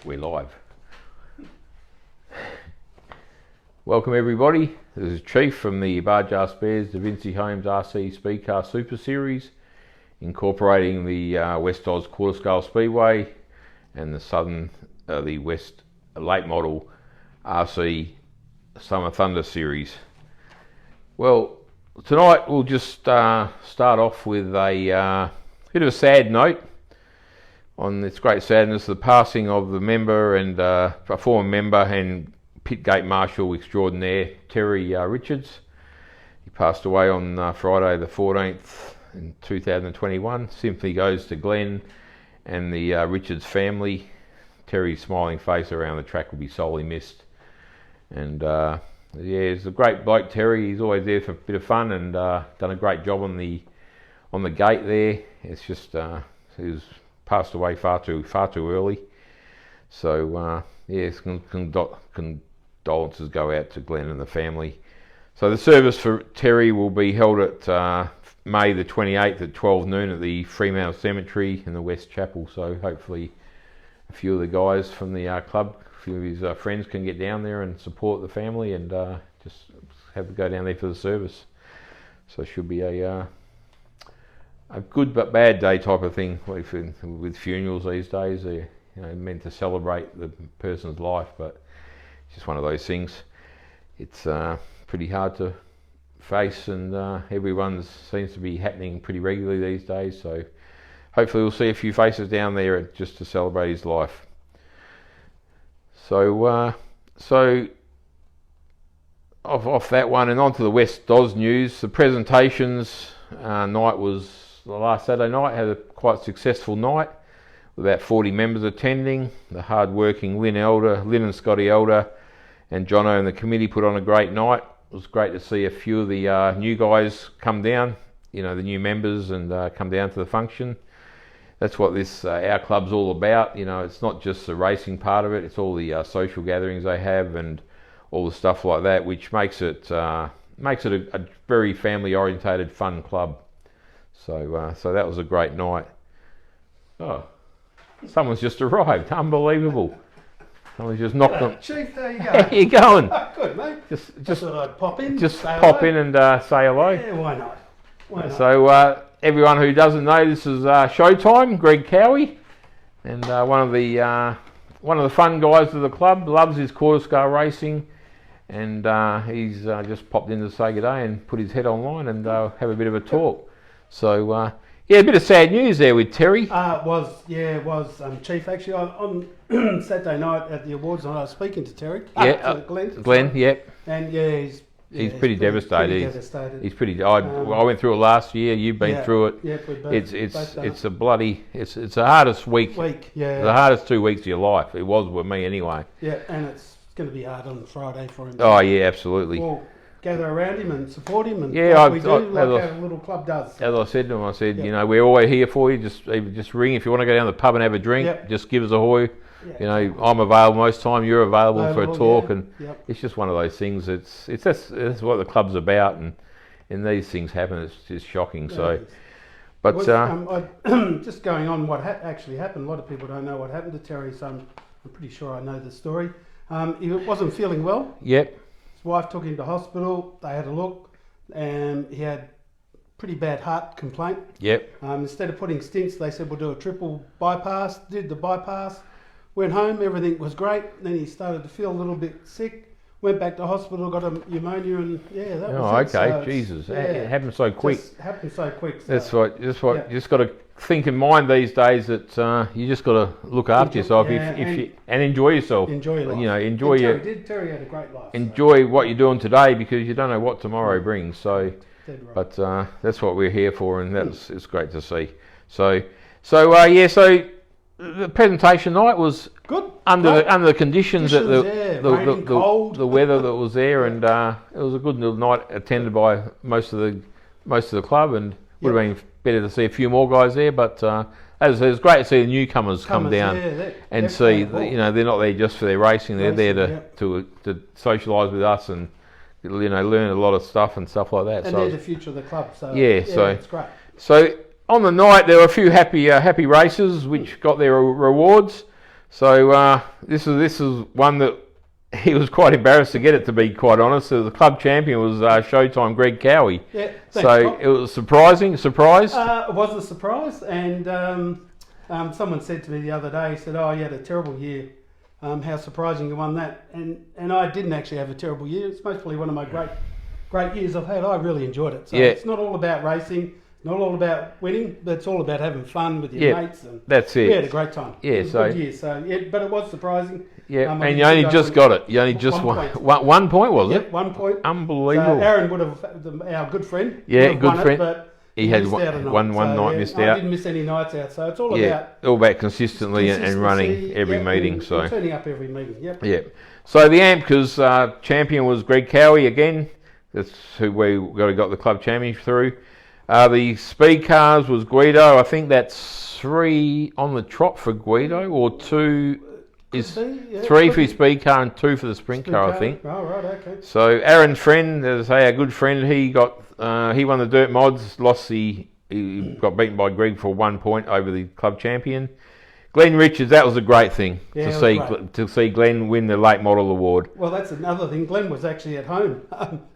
We're live. Welcome everybody. This is Chief from the Baja Spares DaVinci Homes RC Speedcar Super Series, incorporating the West Oz Quarter Scale Speedway and the West Late Model RC Summer Thunder Series. Well, tonight we'll just start off with a bit of a sad note. On this great sadness, the passing of the member and a former member and pit gate marshal extraordinaire, Terry Richards. He passed away on Friday the 14th in 2021. Sympathy goes to Glenn and the Richards family. Terry's smiling face around the track will be sorely missed. And yeah, he's a great bloke, Terry. He's always there for a bit of fun and done a great job on the gate there. It's just he was passed away far too early. So yes, condolences go out to Glenn and the family. So the service for Terry will be held at May the 28th at 12 noon at the Fremantle Cemetery in the West Chapel. So hopefully a few of the guys from the club, a few of his friends can get down there and support the family and just have to go down there for the service. So it should be a good but bad day type of thing with funerals these days. They're meant to celebrate the person's life, but it's just one of those things. It's pretty hard to face, and everyone seems to be happening pretty regularly these days. So hopefully we'll see a few faces down there just to celebrate his life. So off that one and on to the West Oz news. The presentations night was the last Saturday night. Had a quite successful night with about 40 members attending. The hard-working Lynn and Scotty Elder and Jono and the committee put on a great night. It was great to see a few of the new guys come down, the new members, and come down to the function. That's what this our club's all about. It's not just the racing part of it, it's all the social gatherings they have and all the stuff like that, which makes it a very family-orientated, fun club. So that was a great night. Oh, someone's just arrived. Unbelievable. Someone's just knocked on. Chief, how you going? How you going? Good, mate. Just thought I'd pop in. Just pop in and say hello. Yeah, why not? So everyone who doesn't know, this is Showtime. Greg Cowie, and one of the fun guys of the club, loves his quarter scale racing, and he's just popped in to say good day and put his head online and have a bit of a talk. So yeah, a bit of sad news there with Terry. It was Chief. Actually, on Saturday night at the awards night, I was speaking to Terry. Glenn, yep. And yeah, he's pretty devastated. He's pretty. I went through it last year. You've been through it. Yep, we've it's a bloody. It's the hardest week. Yeah. The hardest 2 weeks of your life. It was with me anyway. Yeah, and it's going to be hard on Friday for him. Oh yeah, absolutely. We'll gather around him and support him, and our little club does. As I said to him, we're always here for you. Just ring if you want to go down to the pub and have a drink. Yep. Just give us a hoy. Yeah. I'm available most time. You're available for a talk, and yep. It's just one of those things. That's what the club's about, and these things happen. It's just shocking. But just going on what actually happened. A lot of people don't know what happened to Terry, so I'm pretty sure I know the story. He wasn't feeling well. Yep. His wife took him to hospital. They had a look, and he had pretty bad heart complaint. Yep. Instead of putting stents, they said we'll do a triple bypass. Did the bypass. Went home, everything was great. Then he started to feel a little bit sick. Went back to hospital, got a pneumonia, and that was it. Okay, So Jesus, yeah, it happened so quick. Just happened so quick. So. That's right. You just got to think in mind these days that you just got to look after yourself and enjoy yourself. Enjoy your life. Enjoy your. Terry had a great life. Enjoy what you're doing today because you don't know what tomorrow brings. So, Dead right. But that's what we're here for, and it's great to see. So the presentation night was good under the conditions that the weather that was there, and it was a good little night attended by most of the club, and would have been better to see a few more guys there. But as it was great to see the newcomers come down and see they're not there just for their racing; they're there to socialise with us and learn a lot of stuff and stuff like that. And they're the future of the club. So so it's great. So on the night there were a few happy racers which got their rewards. So this is one that he was quite embarrassed to get it, to be quite honest. So the club champion was Showtime Greg Cowie. Yeah, thanks, so Scott. it was surprise. It was a surprise, and someone said to me the other day, he said, "Oh, you had a terrible year. How surprising you won that." And I didn't actually have a terrible year. It's mostly one of my great years I've had. I really enjoyed it. So it's not all about racing, not all about winning, but it's all about having fun with your mates. And that's it. We had a great time. Yeah, it was a good year. So but it was surprising. Yeah, and you only just got it. You only just won. 1 point, was it? Yep, 1 point. Unbelievable. So Aaron would have, our good friend. Yeah, good won friend. It, but he had one night missed out. I didn't miss any nights out. So it's all about consistently and running every meeting. And turning up every meeting. Yep. Yeah. So the AMCA's champion was Greg Cowie again. That's who we got the club championship through. The speed cars was Guido. I think that's 3 on the trot for Guido, or 2 is 3 for his speed car and 2 for the sprint car, I think. Oh, right, okay. So Aaron's friend, as I say, our good friend, he won the dirt mods. He got beaten by Greg for 1 point over the club champion. Glenn Richards, that was a great thing to see Glenn win the late model award. Well, that's another thing. Glenn was actually at home.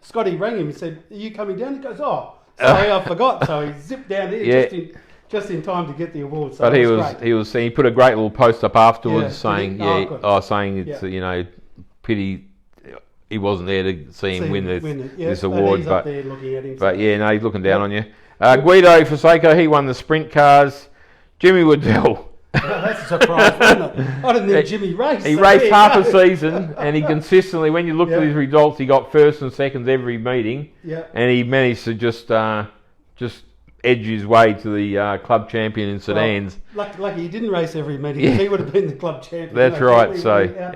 Scotty rang him. He said, "Are you coming down?" He goes, "Oh, sorry, I forgot." So he zipped down here just in time to get the award. So but he put a great little post up afterwards saying, it's pity he wasn't there to see him win this award. He's up there looking at him. He's looking down on you. Guido Fonseca, he won the sprint cars. Jimmy Waddell. Well, that's a surprise, wasn't it? I didn't think Jimmy raced. He raced half a season, and he consistently, when you look at his results, he got first and seconds every meeting. Yeah. And he managed to just edge his way to the club champion in sedans. Well, lucky he didn't race every meeting. He would have been the club champion. That's right. So I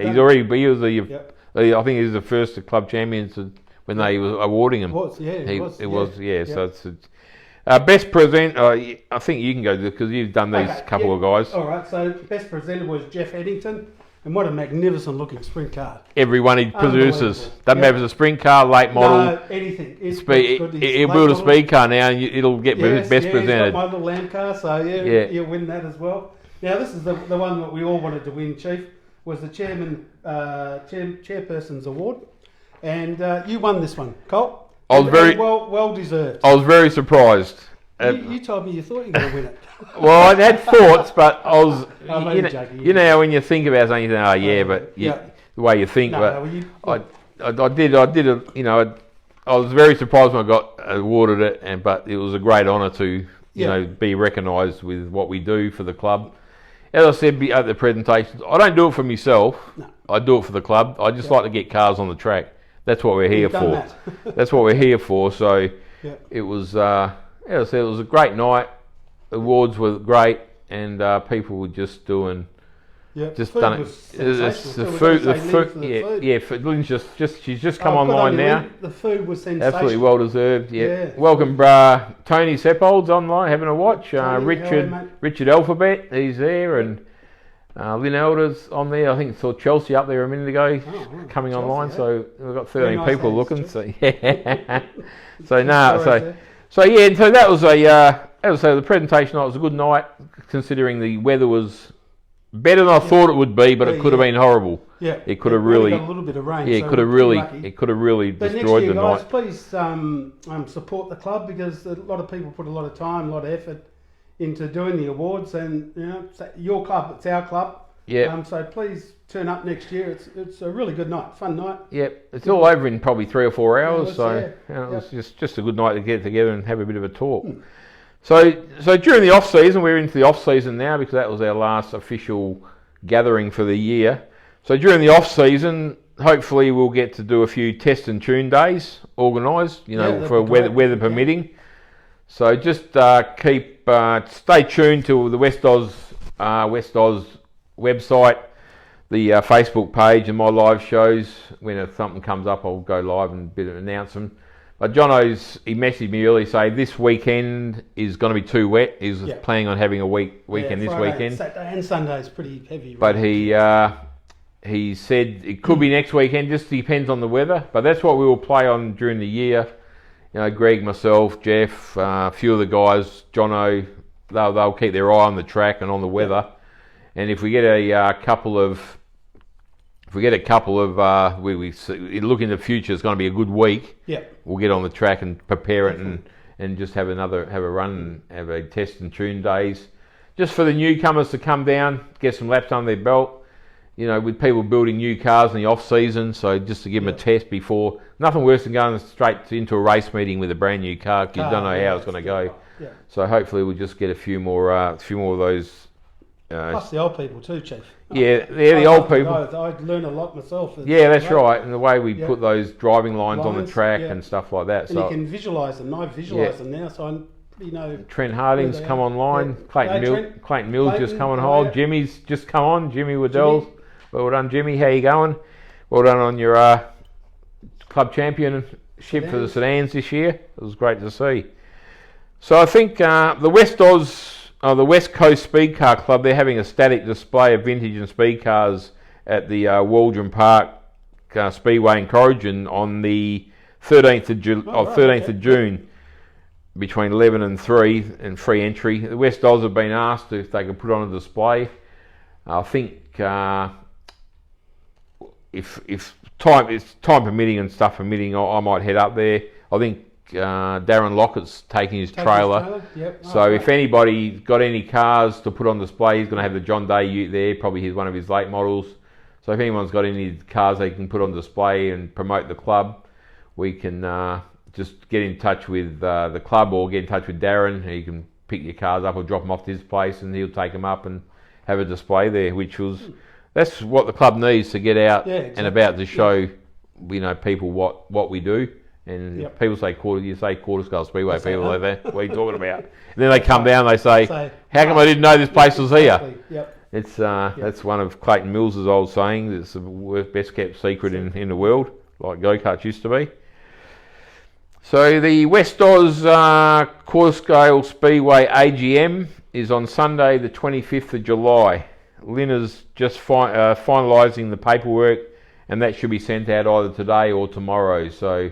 think he was the first club champion when they were awarding him. It was. So it's. Best presenter, I think you can go because you've done these couple of guys. All right, so best presenter was Jeff Eddington, and what a magnificent looking sprint car. Every one he produces. Doesn't matter if it's a sprint car, late model. No, anything. He'll build a speed car now and it'll get best presented. He's got my little lamb car, so you'll win that as well. Now this is the one that we all wanted to win, Chief, was the chairperson's award. And you won this one, Colt. I was very well deserved. I was very surprised. You told me you thought you were going to win it. Well, I had thoughts, but I was. You know how when you think about something, you think, the way you think. I was very surprised when I got awarded it, but it was a great honour to be recognised with what we do for the club. As I said at the presentation, I don't do it for myself. No. I do it for the club. I just like to get cars on the track. That's what we're here for. That's what we're here for. So it was, as I said, it was a great night. Awards were great, and people were just doing, just done it. The food. Lynn's she's just come online now. The food was sensational. Absolutely well deserved. Yeah. Welcome, Tony Seppold's online having a watch. Richard Alphabet, he's there, and. Lynn Elder's on there. I think saw Chelsea up there a minute ago, coming Chelsea, online. So we've got 13 people looking. So so that was as I say, the presentation night was a good night, considering the weather was better than I thought it would be, but it could have been horrible. Yeah, it could have really got a little bit of rain. Yeah, it could have really destroyed the night. Please support the club, because a lot of people put a lot of time, a lot of effort into doing the awards, and your club, it's our club. Yeah. So please turn up next year. It's a really good night, fun night. Yep. It's all over in probably 3 or 4 hours. It was just a good night to get together and have a bit of a talk. So during the off season, we're into the off season now, because that was our last official gathering for the year. So during the off season, hopefully we'll get to do a few test and tune days organised, for weather permitting. So just stay tuned to the West Oz website, the Facebook page, and my live shows. When something comes up, I'll go live and announce them. But he messaged me earlier, say this weekend is going to be too wet. He's planning on having a weekend this weekend. Saturday and Sunday is pretty heavy. But he said it could be next weekend. Just depends on the weather. But that's what we will play on during the year. Greg, myself, Jeff, a few of the guys, Jono, they'll keep their eye on the track and on the weather. And if we get a couple of, we look in the future, it's going to be a good week. Yeah. We'll get on the track and prepare it and just have a run and have a test and tune days, just for the newcomers to come down, get some laps under their belt. You know, with people building new cars in the off season, so just to give them a test before. Nothing worse than going straight into a race meeting with a brand new car. You don't know how it's going to go. Yeah. So hopefully we'll just get a few more of those. Plus the old people too, Chief. Yeah, the old people. I learn a lot myself. Yeah, that's right. And the way we put those driving lines on the track and stuff like that. And so you can visualise them. I visualise them now, so you know. Trent Harding's come online. Clayton Mills just come on hold. Jimmy's just come on. Jimmy Waddell's. Well done, Jimmy. How you going? Well done on your club championship for the sedans this year. It was great to see. So I think the West Coast Speedcar Club, they're having a static display of vintage and speed cars at the Waldron Park Speedway in Corrigan on the 13th of June between 11 and 3 and free entry. The West Oz have been asked if they can put on a display. I think if time permitting and stuff permitting, I might head up there. I think Darren Lockett's taking his trailer. Yep. So if anybody's got any cars to put on display, he's going to have the John Day Ute there. Probably he's one of his late models. So if anyone's got any cars they can put on display and promote the club, we can just get in touch with the club or get in touch with Darren. He can pick your cars up or drop them off to his place and he'll take them up and have a display there, that's what the club needs to get out and about to show, people what we do. And people say quarter scale Speedway. People like that. What are you talking about? And then they come down. They say, "How come I didn't know this place was here?" Yep. It's that's one of Clayton Mills' old sayings. It's the best kept secret in the world, like go-karts used to be. So the West Oz Quarter Scale Speedway AGM is on Sunday, the 25th of July. Lynn is just finalising the paperwork, and that should be sent out either today or tomorrow. So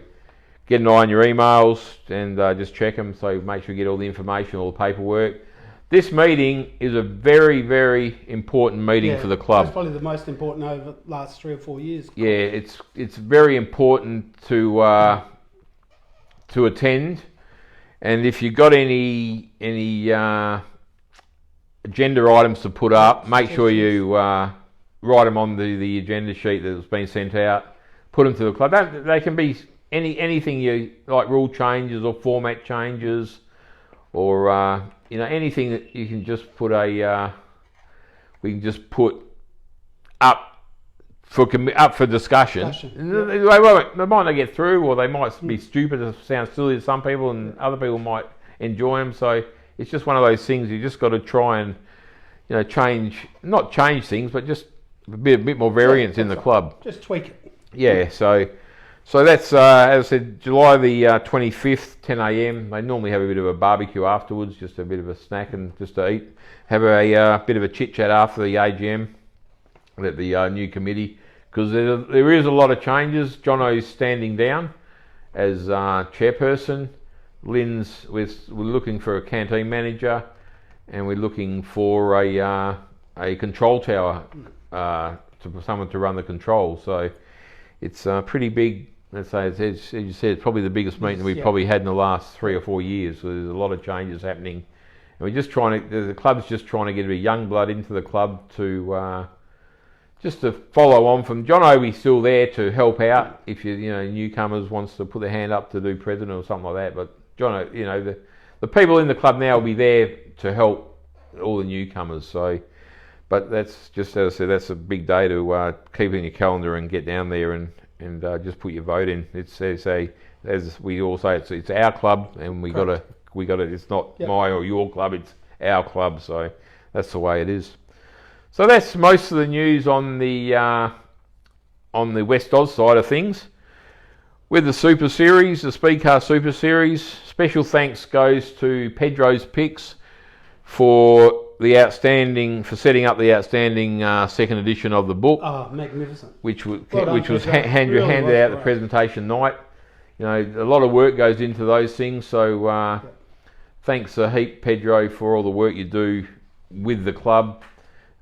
get an eye on your emails and just check them. So make sure you get all the information, all the paperwork. This meeting is a very, very important meeting for the club. It's probably the most important over the last 3 or 4 years. Yeah, it's very important to attend. And if you've got any agenda items to put up, make sure you write them on the agenda sheet that's been sent out. Put them to the club. They can be anything you like, rule changes or format changes, or anything that you can just put we can just put up for discussion. They might not get through, or they might be stupid and sound silly to some people, and other people might enjoy them. So it's just one of those things you just got to try and not change things, but just a bit more variance in the club. Just tweak it. Yeah. So that's as I said, July the 25th, 10 a.m. They normally have a bit of a barbecue afterwards, just a bit of a snack and just to eat. Have a bit of a chit chat after the AGM at the new committee, because there is a lot of changes. Jono's standing down as chairperson. Lynn's we're looking for a canteen manager, and we're looking for a control tower for someone to run the control. So it's pretty big. Let's say, as you said, it's probably the biggest meeting we've probably had in the last 3 or 4 years. So there's a lot of changes happening, and we're just the club's just trying to get a bit of young blood into the club to just to follow on from John Obi's still there to help out if newcomers wants to put their hand up to do president or something like that. But John, the people in the club now will be there to help all the newcomers. So, but that's just, as I said, that's a big day to keep in your calendar and get down there and just put your vote in. It's as we all say, it's our club, and we got to. It's not my or your club. It's our club. So that's the way it is. So that's most of the news on the West Oz side of things. With the Super Series, the Speedcar Super Series, special thanks goes to Pedro's Picks for setting up the outstanding second edition of the book. Oh, magnificent! Which was handed out the presentation night. A lot of work goes into those things. So thanks a heap, Pedro, for all the work you do with the club.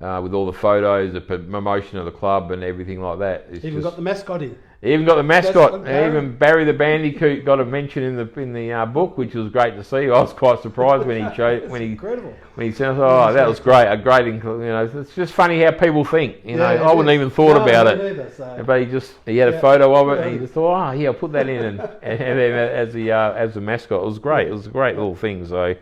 with all the photos, the promotion of the club and everything like that. It's Even got the mascot in. Even got the mascot. Even Barry the Bandicoot got a mention in the book, which was great to see. I was quite surprised when he showed incredible. When he said, "Oh, that was great, a great." It's just funny how people think. I wouldn't even thought about it, neither, so. but he had a photo of it, and he just thought, "Oh, yeah, I'll put that in," and then as the mascot, it was great. It was a great little thing. So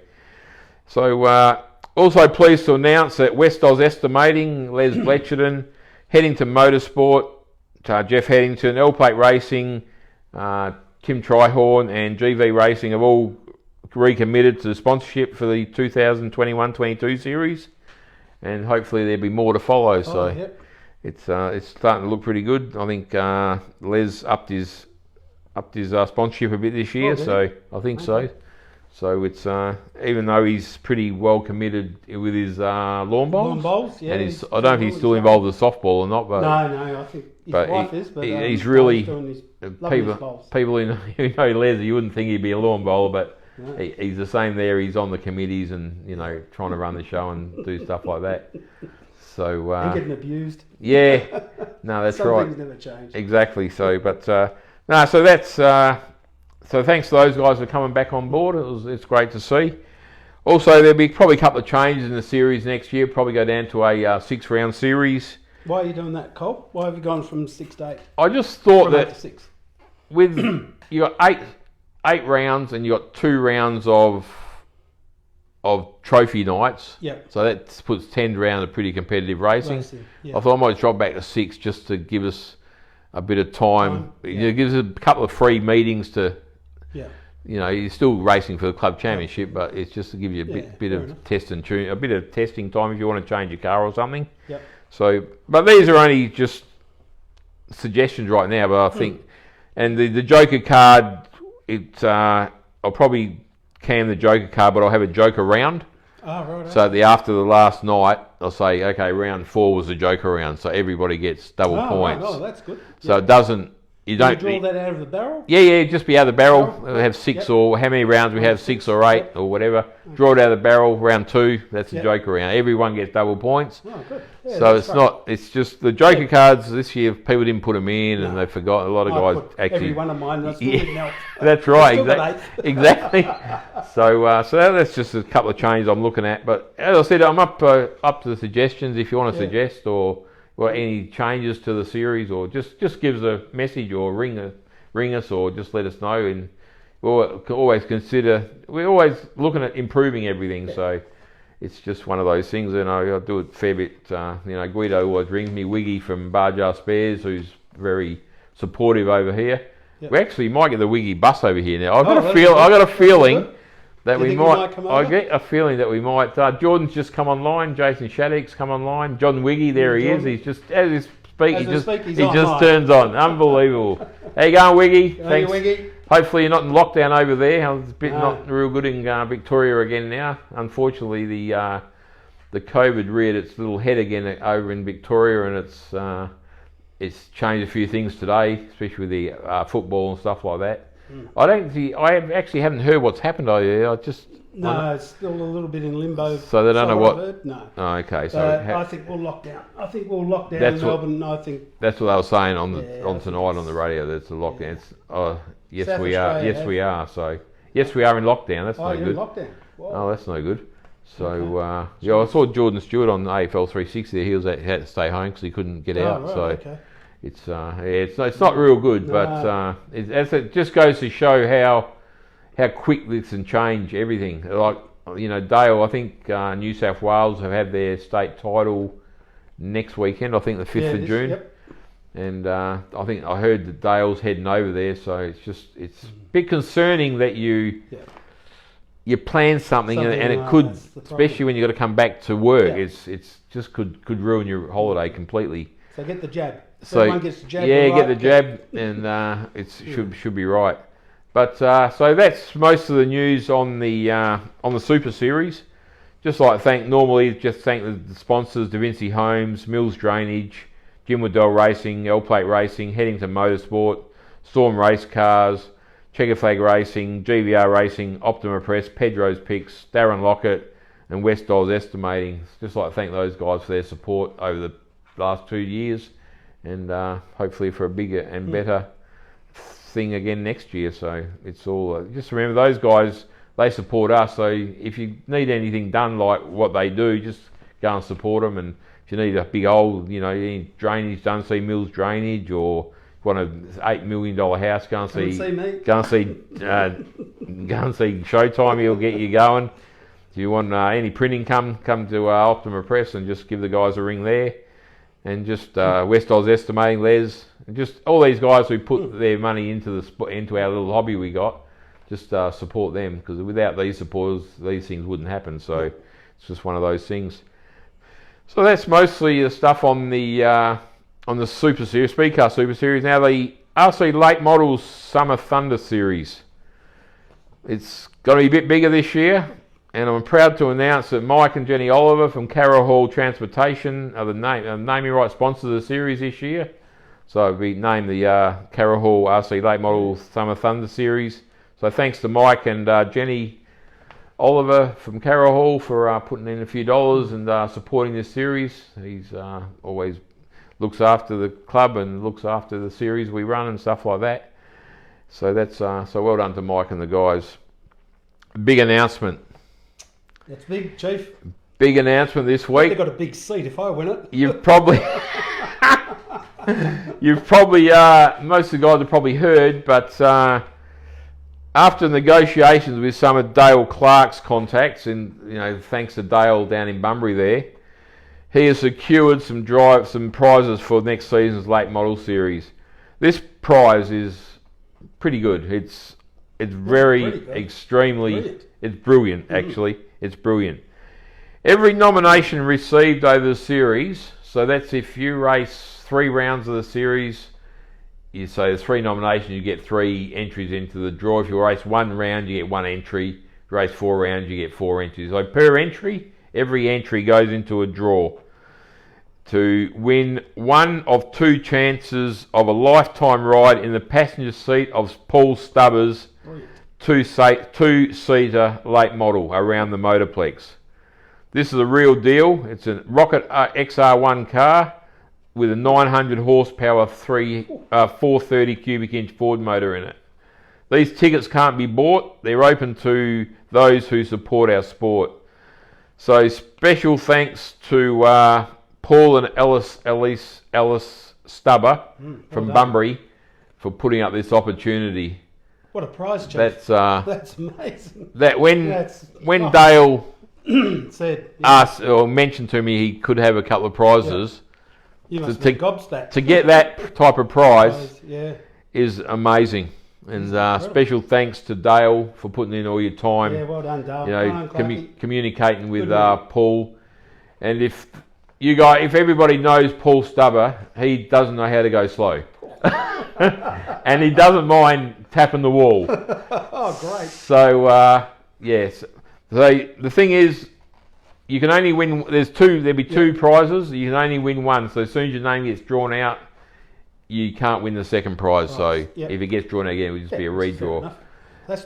also pleased to announce that West Oz Estimating, Les Bletcherton, Headington Motorsport, Jeff Headington, L Plate Racing, Tim Trihorn and GV Racing have all recommitted to the sponsorship for the 2021-22 series, and hopefully there'll be more to follow. It's starting to look pretty good. I think Les upped his sponsorship a bit this year, I think so. So it's even though he's pretty well committed with his lawn bowls, yeah, and I don't know if he's still involved with softball or not, but no, I think his wife is. But he's really people who know Les, you wouldn't think he'd be a lawn bowler, but he's the same there. He's on the committees and trying to run the show and do stuff like that. So and getting abused. Yeah, no, that's Some right. things never change. Exactly. So, but no, so that's. So thanks to those guys for coming back on board. It's great to see. Also, there'll be probably a couple of changes in the series next year. Probably go down to a 6-round series. Why are you doing that, Cole? Why have you gone from 6 to 8? I just thought that 6. with you got eight rounds and you got 2 rounds of trophy nights. Yep. So that puts 10 rounds of pretty competitive racing. Yep. I thought I might drop back to 6 just to give us a bit of time. It gives us a couple of free meetings to. Yeah. You're still racing for the club championship, but it's just to give you a bit of test and tune, a bit of testing time if you want to change your car or something. Yep. So, but these are only just suggestions right now. But I think, and the Joker card, I'll probably cam the Joker card, but I'll have a Joker round. Oh, right. So after the last night, I'll say, okay, round 4 was the Joker round, so everybody gets double points. Oh, that's good. So it doesn't. You don't draw that out of the barrel? Yeah, just be out of the barrel. We'll have 6 or how many rounds we have, 6 or 8 or whatever. Draw it out of the barrel, round 2, that's the Joker round. Everyone gets double points. Oh, good. Yeah, so it's just the Joker cards this year, people didn't put them in and they forgot. A lot of guys actually. Every one of mine, that's good. That's right, exactly. So that's just a couple of changes I'm looking at. But as I said, I'm up to the suggestions if you want to suggest or any changes to the series, or just give us a message or ring us or just let us know, and we'll always consider. We're always looking at improving everything, so it's just one of those things. And I do it a fair bit. Guido always rings me, Wiggy from Baja Spares, who's very supportive over here. Yep. We actually might get the Wiggy bus over here now. I got a feeling that we might. I get a feeling that we might. Jordan's just come online. Jason Shattuck's come online. John Wiggy, there he is. He's just as he speaks. He just turns on. Unbelievable. How you going, Wiggy? Thanks. Wiggy. Hopefully you're not in lockdown over there. It's a bit not real good in Victoria again now. Unfortunately, the COVID reared its little head again over in Victoria, and it's changed a few things today, especially with the football and stuff like that. I actually haven't heard what's happened over there. It's still a little bit in limbo. So they don't know what. No. Oh, okay. So I think we'll lock down. Melbourne. I think that's what they were saying on tonight on the radio. That's a lockdown. Yes, South we are. Australia Yes, we are. So yes, we are in lockdown. That's no you're good. in lockdown. Wow. Oh, that's no good. So I saw Jordan Stewart on AFL 360. He had to stay home because he couldn't get out. Right, so. Okay. It's not real good, but it just goes to show how quick this can change everything. Like Dale, I think New South Wales have had their state title next weekend. I think the 5th of June, and I think I heard that Dale's heading over there. So it's a bit concerning that you plan something and it could, especially when you got to come back to work. It's just could ruin your holiday completely. So get the jab. So everyone gets the jab. Get the jab, and it should be right. But so that's most of the news on the Super Series. Just like thank the sponsors: DaVinci Homes, Mills Drainage, Jim Waddell Racing, L Plate Racing, Headington Motorsport, Storm Race Cars, Checker Flag Racing, GVR Racing, Optima Press, Pedro's Picks, Darren Lockett, and West Oz Estimating. Just like to thank those guys for their support over the last 2 years, and hopefully for a bigger and better thing again next year. So it's all just remember those guys, they support us. So if you need anything done like what they do, just go and support them. And if you need a big old, you need drainage done, see Mills Drainage, or want an $8 million house, go and see Showtime. He'll get you going. If you want any printing, come to Optima Press and just give the guys a ring there. And just West Oz Estimating, Les, and just all these guys who put their money into our little hobby we got. Just support them, because without these supporters, these things wouldn't happen. So it's just one of those things. So that's mostly the stuff on the Super Series, Speedcar Super Series. Now the RC Late Models Summer Thunder Series. It's got to be a bit bigger this year, and I'm proud to announce that Mike and Jenny Oliver from Carroll Hall Transportation are the naming right sponsors of the series this year. So we named the Carroll Hall RC Late Model Summer Thunder Series. So thanks to Mike and Jenny Oliver from Carroll Hall for putting in a few dollars and supporting this series. He's always looks after the club and looks after the series we run and stuff like that. So that's so well done to Mike and the guys. Big announcement. That's big, Chief. Big announcement this week. They've got a big seat if I win it. You've probably most of the guys have probably heard, but after negotiations with some of Dale Clark's contacts, and thanks to Dale down in Bunbury there, he has secured some prizes for next season's late model series. This prize is pretty good. It's very extremely brilliant. It's brilliant actually. It's brilliant. Every nomination received over the series, so that's if you race 3 rounds of the series, you say there's 3 nominations, you get 3 entries into the draw. If you race 1 round, you get 1 entry. If you race 4 rounds, you get 4 entries. So per entry, every entry goes into a draw to win one of 2 chances of a lifetime ride in the passenger seat of Paul Stubber's 2-seater late model around the Motorplex. This is a real deal. It's a Rocket XR1 car with a 900 horsepower 430 cubic inch Ford motor in it. These tickets can't be bought. They're open to those who support our sport. So special thanks to Paul and Alice Stubber from Bunbury for putting up this opportunity. What a prize, Chief. That's amazing. That when Dale said asked or mentioned to me he could have a couple of prizes, you must be gobsmacked. To get that type of prize yeah. is amazing. And special thanks to Dale for putting in all your time. Yeah, well done, Dale. Communicating with Paul. And if everybody knows Paul Stubber, he doesn't know how to go slow. And he doesn't mind tapping the wall. Oh, great. So, yes. So the thing is, you can only win, there'll be 2 prizes, you can only win 1. So as soon as your name gets drawn out, you can't win the second prize. So if it gets drawn out again, it will just be a redraw. That's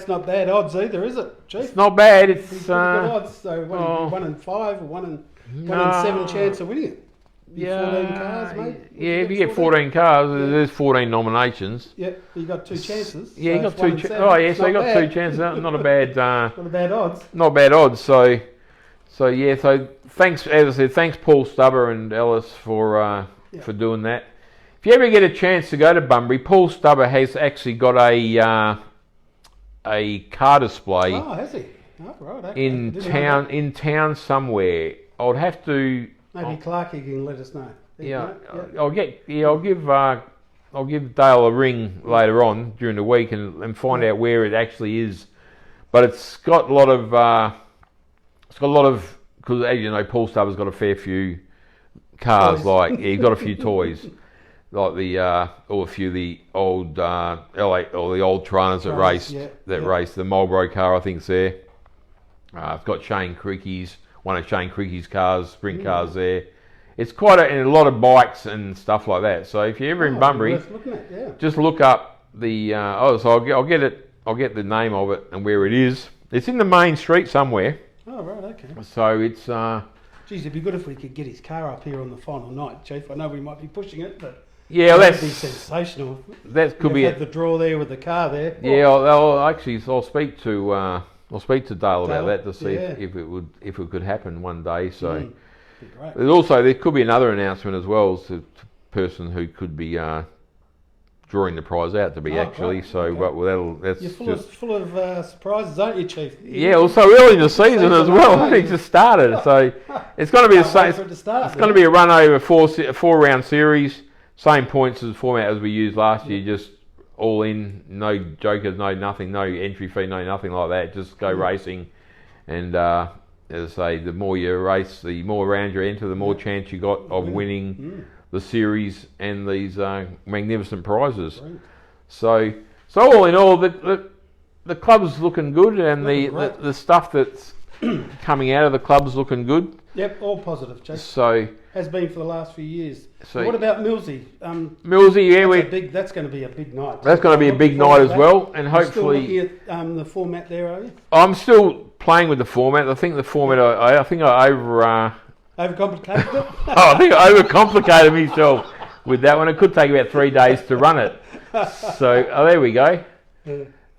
not bad odds either, is it, Chief? It's not bad. It's pretty good odds. So 1 in 5 or 1 in 7 chance of winning it. 14 cars, mate. Yeah, if you get 14 cars, there's 14 nominations. Yep, you got 2 chances. Yeah, you got 2 chances. Oh, yeah, so you got 2 chances. Not a bad. Not a bad odds. Not bad odds. So yeah. So thanks, as I said, thanks Paul Stubber and Ellis for doing that. If you ever get a chance to go to Bunbury, Paul Stubber has actually got a car display. Oh, has he? Oh, right. In town somewhere. I would have to. Maybe Clarkie can let us know. Yeah, I'll give Dale a ring later on during the week and find out where it actually is. But it's got a lot of because as you know, Paul Stubber's got a fair few cars. He's got a few toys, like a few of the old LA or the old Taranas that raced the Marlboro car. I think's there. I've got Shane Creaky's. One of Shane Creaky's cars, sprint cars there. It's quite a lot of bikes and stuff like that. So if you're ever in Bunbury, just look up the. So I'll get the name of it and where it is. It's in the main street somewhere. Oh, Oh, right, okay. So it's Geez, it'd be good if we could get his car up here on the final night, Chief. I know we might be pushing it, but yeah, that'd be sensational. That could be had the draw there with the car there. Yeah, I'll speak to Dale about that to see if it could happen one day. So be great. there could be another announcement as well to person who could be drawing the prize out to be actually. Great. So, Okay. that's You're full of surprises, aren't you, Chief? Yeah, well, so early in the season as well. It just started, so it's going to be it's going to be a run over four round series, same points as the format as we used last year, just all in, no jokers, no nothing, no entry fee, no nothing like that. Just go racing, and as I say, the more you race, the more rounds you enter, the more chance you got of winning the series and these magnificent prizes. Right. So all in all, the club's looking good, and the stuff that's coming out of the club's looking good. Yep, all positive, Jake. So has been for the last few years. So what about Millsy? Millsy, yeah, that's going to be a big night. That's going to be a big night as well, and hopefully. Still looking at the format there, are you? I'm still playing with the format. I think the format. I think I overcomplicated it. I think I overcomplicated myself with that one. It could take about 3 days to run it. So there we go.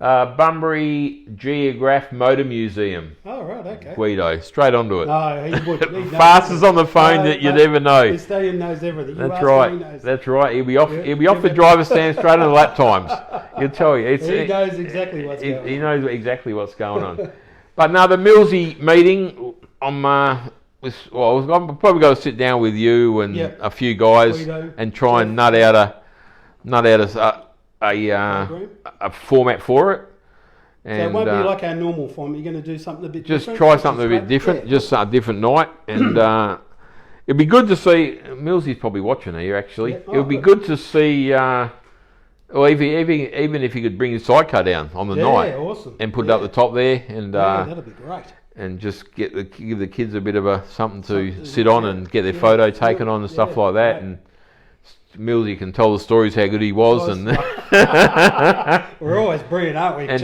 Bunbury Geograph Motor Museum. Oh, right, okay. Guido, straight onto it. No, he would. Fastest on the phone that you'd ever know. The stadium knows everything. That's right. That's right. He'll be off. He'll be off the driver's stand straight into the lap times. He'll tell you. He knows exactly what's going on. He knows exactly what's going on. But now the Millsy meeting, I'm probably got to sit down with you and a few guys Guido, and try and nut out a format for it. And, so it won't be like our normal format. You're going to do something a bit just different. Try something a bit different, just a different night. And it'd be good to see, Millsy's probably watching here actually. It would be good to see, well, even if he could bring his sidecar down on the night awesome. And put it up the top there. And that'd be great. And just give the kids a bit of something to sit on and get their photo taken on and stuff like that. Right. And Millsy can tell the stories how good he was. And we're always brilliant, aren't we? And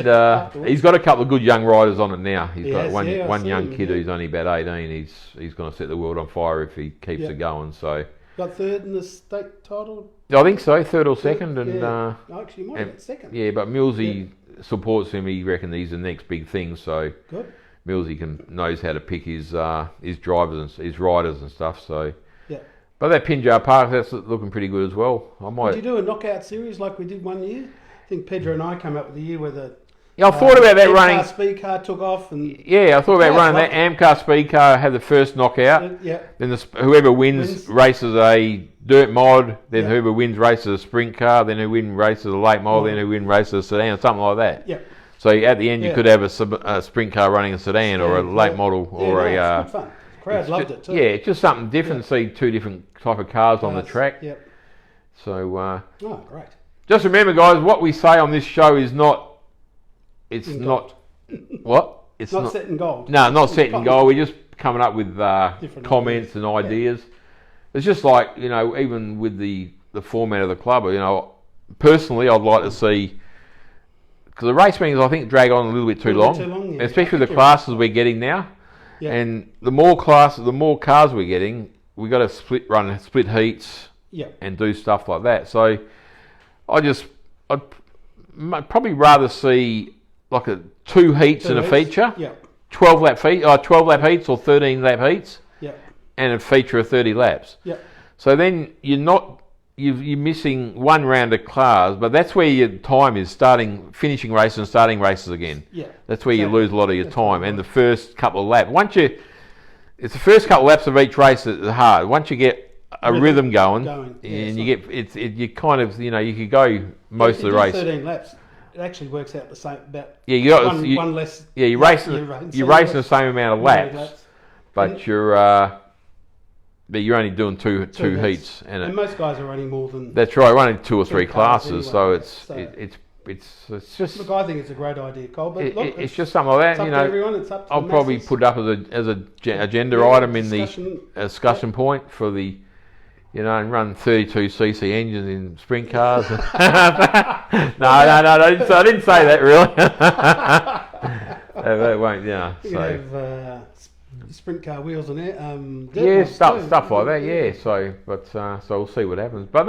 he's got a couple of good young riders on it now. He's got one young kid who's only about 18. He's going to set the world on fire if he keeps it going. So got third in the state title. I think so, third or second. And actually, might have got second. Yeah, but Millsy supports him. He reckons he's the next big thing. So good. Millsy knows how to pick his drivers and his riders and stuff. So. Yeah. But that Pinjar Park, that's looking pretty good as well. Did you do a knockout series like we did one year? I think Pedro and I came up with the year where the I thought about that running. Speedcar took off, and I thought about running that Amcar Speedcar, have the first knockout. Then whoever wins races a dirt mod. Then whoever wins races a sprint car. Then who wins races a late mod. Then who wins races a sedan, something like that. Yeah. So at the end, you could have a sprint car running a sedan or a late model or a. It's good fun. Crowd loved it too. Yeah, it's just something different. See two different type of cars on the track. Yep. So. Great. Just remember, guys, what we say on this show is not. It's not. What? It's not set in gold. No, not set in gold. We're just coming up with comments and ideas. It's just like, even with the format of the club. Personally, I'd like to see, because the race meetings I think drag on a little bit too long, especially the classes we're getting now. Yeah. And the more cars we're getting, we got to split heats, and do stuff like that. So I'd probably rather see like 2 heats in a feature, 12 lap heats or 13 lap heats, and a feature of 30 laps. So then you're missing one round of cars, but that's where your time is finishing races and starting races again. That's where you lose a lot of your time. And the first couple of laps, it's the first couple of laps of each race that are hard. Once you get a rhythm going and you get you kind of you could go most of the race. 13 laps. It actually works out the same. About one less. Yeah, you're racing the same amount of laps, but you're only doing two heats, and most guys are running more than. That's right, running 2 or 3 classes, anyway, so it's just. Look, I think it's a great idea, Cole. But it's just something like that. It's up to everyone. It's up to I'll probably put it up as a agenda item in the discussion point for the. And run 32cc engines in sprint cars. No, I didn't say that really. They won't, yeah. You So can have sprint car wheels and yeah, stuff like that. Yeah. So, but so we'll see what happens. But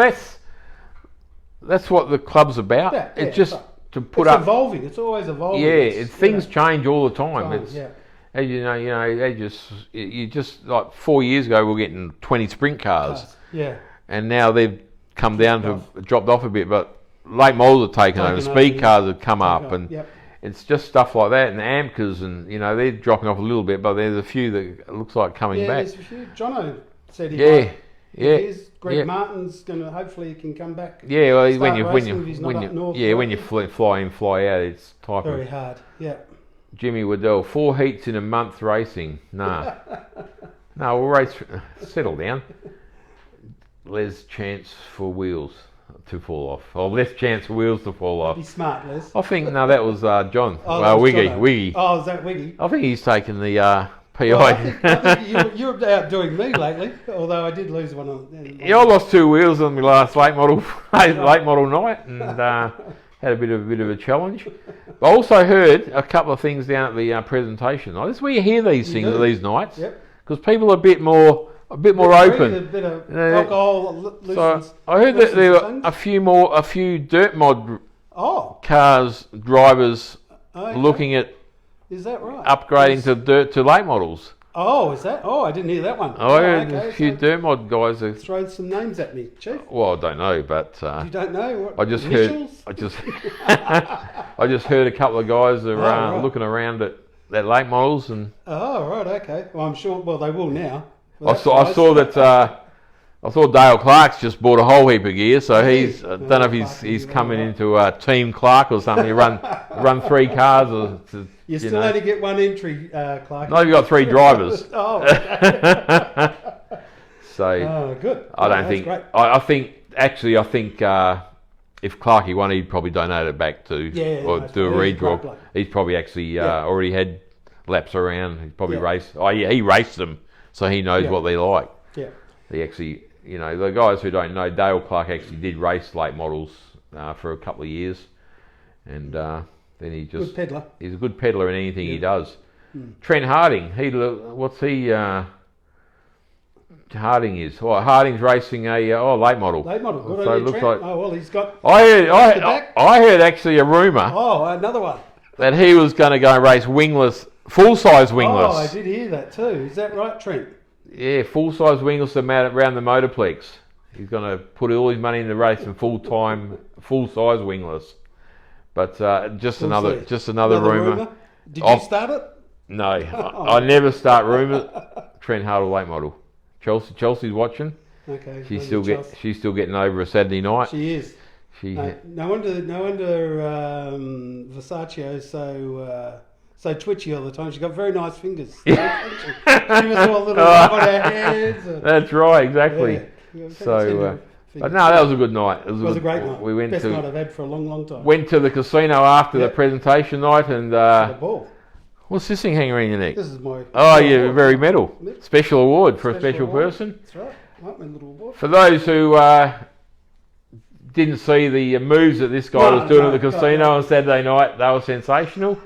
that's what the club's about. Yeah, it's just to put it's up. evolving. It's always evolving. Yeah, things change all the time. It's, yeah. as you know, you just like 4 years ago we were getting 20 sprint cars. Yeah. And now they've come down to dropped off a bit, but late models have taken over. Speed cars have come up, and it's just stuff like that. And Amcas, and they're dropping off a little bit, but there's a few that looks like coming back. There's a few. Jono said he Greg Martin's gonna hopefully he can come back. Yeah, well, when you fly in, fly out, it's type very hard. Yeah. Jimmy Waddell, 4 heats in a month racing. Nah, no, we'll race. Settle down. Less chance for wheels to fall off. Or less chance for wheels to fall off. Be smart, Les. I think that was John. Wiggy. Oh, is that Wiggy? I think he's taken the PI. Well, I think you're outdoing me lately. Although I did lose one on. Yeah, I lost 2 wheels on my last late model night, and had a bit of a challenge. But I also heard a couple of things down at the presentation. This is where you hear these things at these nights, because people are a bit more open. A bit of alcohol so I heard that there were a few dirt mod cars drivers looking at is that right? Upgrading to late models. Oh, is that? Oh, I didn't hear that one. I heard a few dirt mod guys are throwing some names at me, Chief. Well, I don't know, but you don't know. I just heard a couple of guys are looking around at late models and. Oh right, okay. Well, I'm sure. Well, they will now. Well, I saw that. I thought Dale Clark's just bought a whole heap of gear, so he's. I don't know if he's coming into Team Clark or something. You run 3 cars or. You still only get 1 entry, Clark. No, you've got 3 drivers. Oh. Okay. So. Good. I don't think. Great. I think if Clarkie won, he'd probably donate it back to or do a redraw. He's probably actually already had laps around. He's probably raced. Oh yeah, he raced them, so he knows what they're like. Yeah. He actually, the guys who don't know, Dale Clark actually did race late models for a couple of years, and then he just. Good peddler. He's a good peddler in anything he does. Trent Harding, what's he? Harding is. Well, Harding's racing a late model. Late model. Good so on it looks Trent. like. Oh well, he's got. I heard actually a rumour. Oh, another one. That he was going to go race wingless, full size wingless. Oh, I did hear that too. Is that right, Trent? Yeah, full size wingless around the Motorplex. He's going to put all his money in the race and full size wingless. But just another rumour. Did you start it? No, I never start rumours. Trent Hardle late model. Chelsea's watching. Okay. She's still getting over a Saturday night. She is. No wonder Versace's so twitchy all the time. She's got very nice fingers. She was all little on her hands. That's right, exactly. Yeah. So, but no, that was a good night. It was a great night. We went Best night I've had for a long, long time. Went to the casino after the presentation night and. The ball. What's this thing hanging around your neck? This is my. Oh, yeah, very medal. Special award for a special person. That's right. Like my little award. For those who didn't see the moves that this guy was doing at the casino on Saturday night, they were sensational.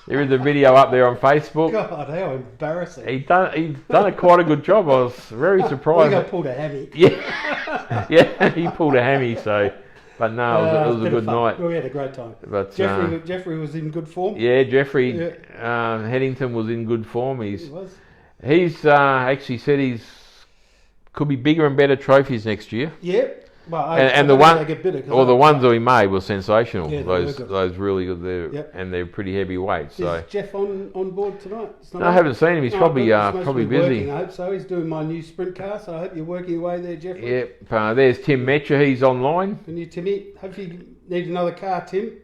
There is a video up there on Facebook. God, how embarrassing! He'd done quite a good job. I was very surprised. I think I pulled a hammy. Yeah, he pulled a hammy. So, but no, it was a good night. We had a great time. But Jeffrey was in good form. Yeah, Jeffrey Headington was in good form. He's actually said he's could be bigger and better trophies next year. Yeah. Well, the ones that we made were sensational. Yeah, those really good there, and they're pretty heavy weights. So is Jeff on board tonight? No, I haven't seen him. He's probably busy. Working, I hope so. He's doing my new sprint car, so I hope you're working away there, Jeffrey. Yep. There's Tim Metcher. He's online. Can you, Timmy? Hope you need another car, Tim.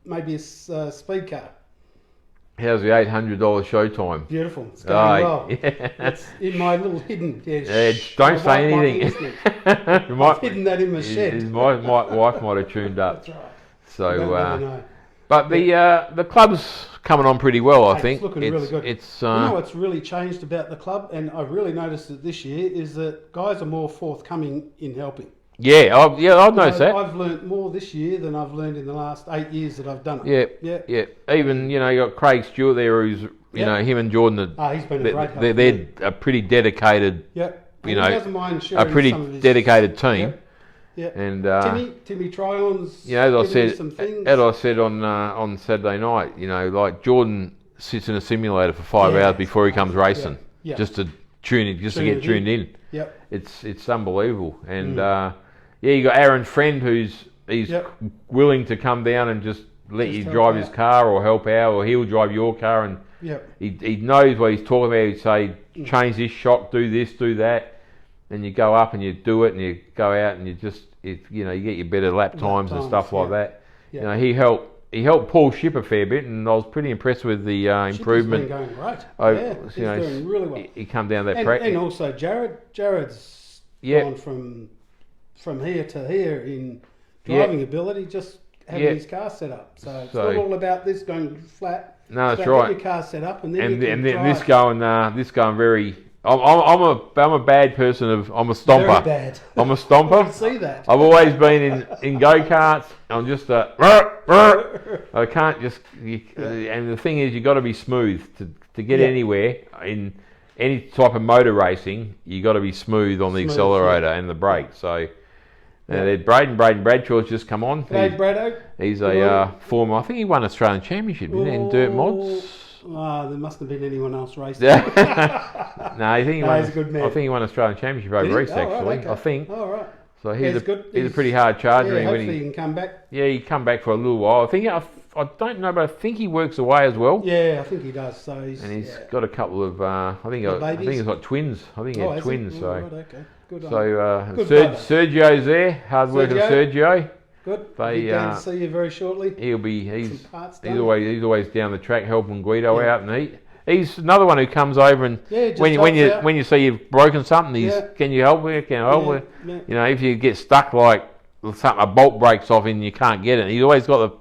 Maybe a speed car. How's the $800 showtime? Beautiful. It's going well. Yeah. It's in my little hidden. Don't say anything. I've hidden that in my shed. My wife might have tuned up. That's right. So, but the club's coming on pretty well. I think it's looking really good. It's what's really changed about the club, and I've really noticed it this year, is that guys are more forthcoming in helping. I've noticed that. I've learnt more this year than I've learned in the last 8 years that I've done it. Yeah. Even, you got Craig Stewart there, who's, you know, him and Jordan he's been a great help. They're a pretty dedicated, he doesn't mind sharing a pretty some of his, dedicated team. And Timmy Tryon's as I said some on Saturday night, like Jordan sits in a simulator for 5 hours before he comes racing, just to get tuned in. It's unbelievable. And you got Aaron Friend, he's willing to come down and just let you drive his car or help out, or he'll drive your car, and he knows what he's talking about. He'd say, change this shock, do this, do that, and you go up and you do it, and you go out and you get your better lap times and stuff like that. He helped Paul Ship a fair bit, and I was pretty impressed with the improvement. Ship has been going great. He's doing really well. He come down that practice, and also Jared's gone from here to here in driving ability, just having his car set up. So it's not all about this going flat. No, that's right. Get your car set up, and then this going very. I'm a bad person. I'm a stomper. Very bad. I'm a stomper. I can see that. I've always been in go karts. I'm just I can't just. And the thing is, you got to be smooth to get anywhere in any type of motor racing. You got to be smooth on the accelerator and the brake. So. Braden Bradshaw's just come on. He's a former. I think he won Australian Championship, didn't he, in dirt mods. There mustn't have been anyone else racing. No, I think he won. He's a good man. I think he won Australian Championship over East, actually. Okay. I think. Oh, right. So he's a pretty hard charger. Hopefully he can come back. Yeah, he come back for a little while. I don't know, but I think he works away as well. Yeah, I think he does. So he's got a couple of. I think he's got twins. I think he had twins. He? So. Right, okay. Good Sergio's there, hard working Sergio. Good. He's going to see you very shortly. He's always down the track helping Guido out, and he's another one who comes over and when you see you've broken something, can you help me? Can I help me? If you get stuck like a bolt breaks off and you can't get it, he's always got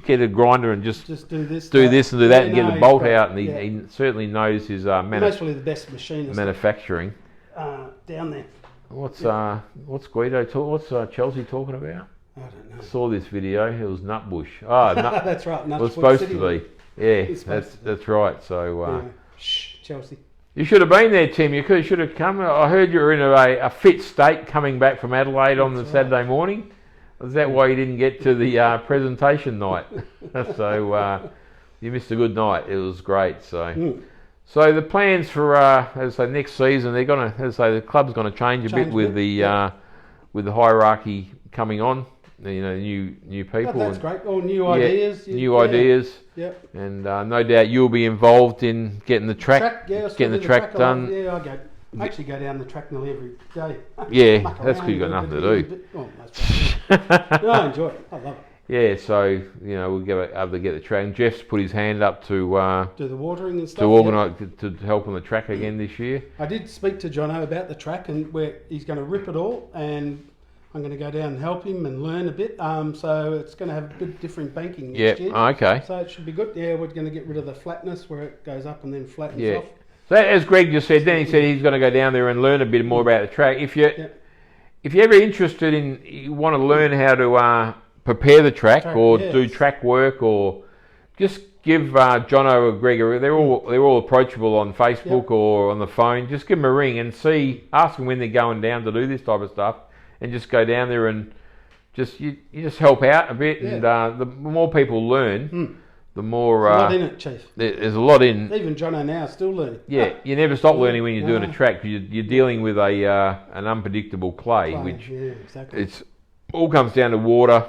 get a grinder and just do this and do that and get the bolt out, and he certainly knows his mostly the best machinist manufacturing. Down there. What's Guido what's Chelsea talking about? I don't know. I saw this video. It was Nutbush. Oh, that's right. It was supposed to be. Yeah, that's right. So Chelsea. You should have been there, Tim. You should have come. I heard you were in a fit state coming back from Adelaide on the Saturday morning. Is that why you didn't get to the presentation night? So you missed a good night. It was great. So the plans for as I say next season, they're gonna the club's gonna change a bit with the hierarchy coming on. New people. That's great. All new ideas. Ideas. Yep. And no doubt you'll be involved in getting the track done. Yeah, I actually go down the track nearly every day. Yeah, that's because you've got nothing to do. I enjoy it. I love it. Yeah, so we'll be able to get the track. And Jeff's put his hand up to do the watering and stuff. To organise to help on the track again this year. I did speak to Jono about the track and where he's going to rip it all, and I'm going to go down and help him and learn a bit. So it's going to have a bit different banking next year. Okay. So it should be good. Yeah, we're going to get rid of the flatness where it goes up and then flattens off. So as Greg just said, then he said he's going to go down there and learn a bit more about the track. If you're ever interested you want to learn how to prepare the track or do track work, or just give Jono or Greg, they're all approachable on Facebook or on the phone. Just give them a ring and ask them when they're going down to do this type of stuff, and just go down there and you just help out a bit. And the more people learn, the more. There's a lot in it, Chief. There's a lot in. Even Jono now is still learning. Yeah, you never stop learning when you're doing a track. You're dealing with an unpredictable clay, which it's all comes down to water.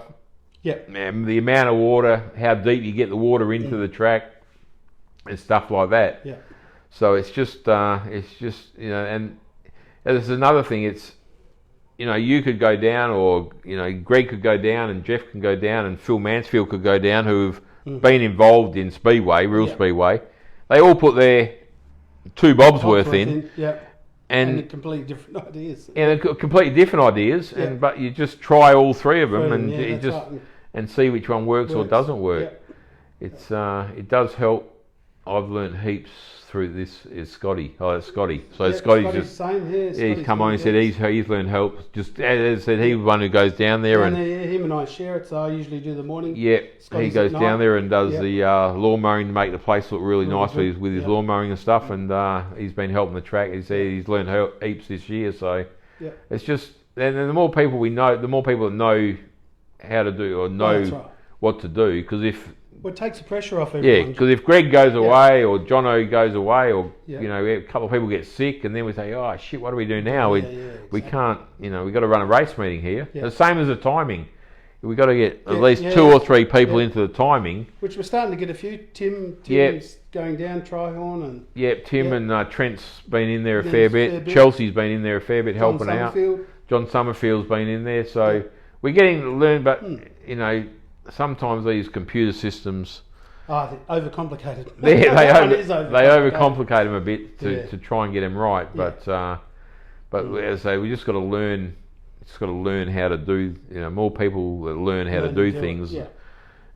And the amount of water, how deep you get the water into the track, and stuff like that. Yeah. So it's just and there's another thing. It's you could go down, or Greg could go down, and Jeff can go down, and Phil Mansfield could go down, who've been involved in Speedway, Speedway. They all put their 2 bobs worth in. And completely different ideas. And completely different ideas, but you just try all 3 of them, and see which one works or doesn't work. It does help I've learned heaps through this is Scotty. Oh, that's Scotty. So Yeah, Scotty's Scotty's just same here. yeah, he's come on. He said he's learned help. Just as I said, he was one who goes down there and him and I share it. So I usually do the morning. yeah, he goes down there and does Yep. the lawn mowing to make the place look really Really nice good. with his Yep. lawn mowing and stuff. And he's been helping the track. He said he's learned heaps this year. So Yep. it's just and the more people we know, the more people that know how to do or know That's right. what to do. Because if Well, it takes the pressure off yeah, everyone. because if Greg goes away or Jono goes away or Yeah. you know a couple of people get sick and then we say, oh shit, what do we do now? Yeah, We exactly. can't, you know, we got to run a race meeting here. Yeah. The same as the timing. We got to get at Yeah, least yeah, 2 or 3 people yeah. into the timing. Which we're starting to get a few. Tim's going down Trihorn and Yep, Tim Yeah. and Trent's been in there a Yeah, fair fair bit. bit. Chelsea's been in there a fair bit John helping out. Summerfield. John Summerfield's been in there. So Yeah. we're getting to learn, but you know, sometimes these computer systems. They're overcomplicated. They overcomplicated. overcomplicate them a bit Yeah. to try and get them right, Yeah. but as I say, we just got to learn. Just got to learn how to do. You know, more people that learn how to do things. Yeah.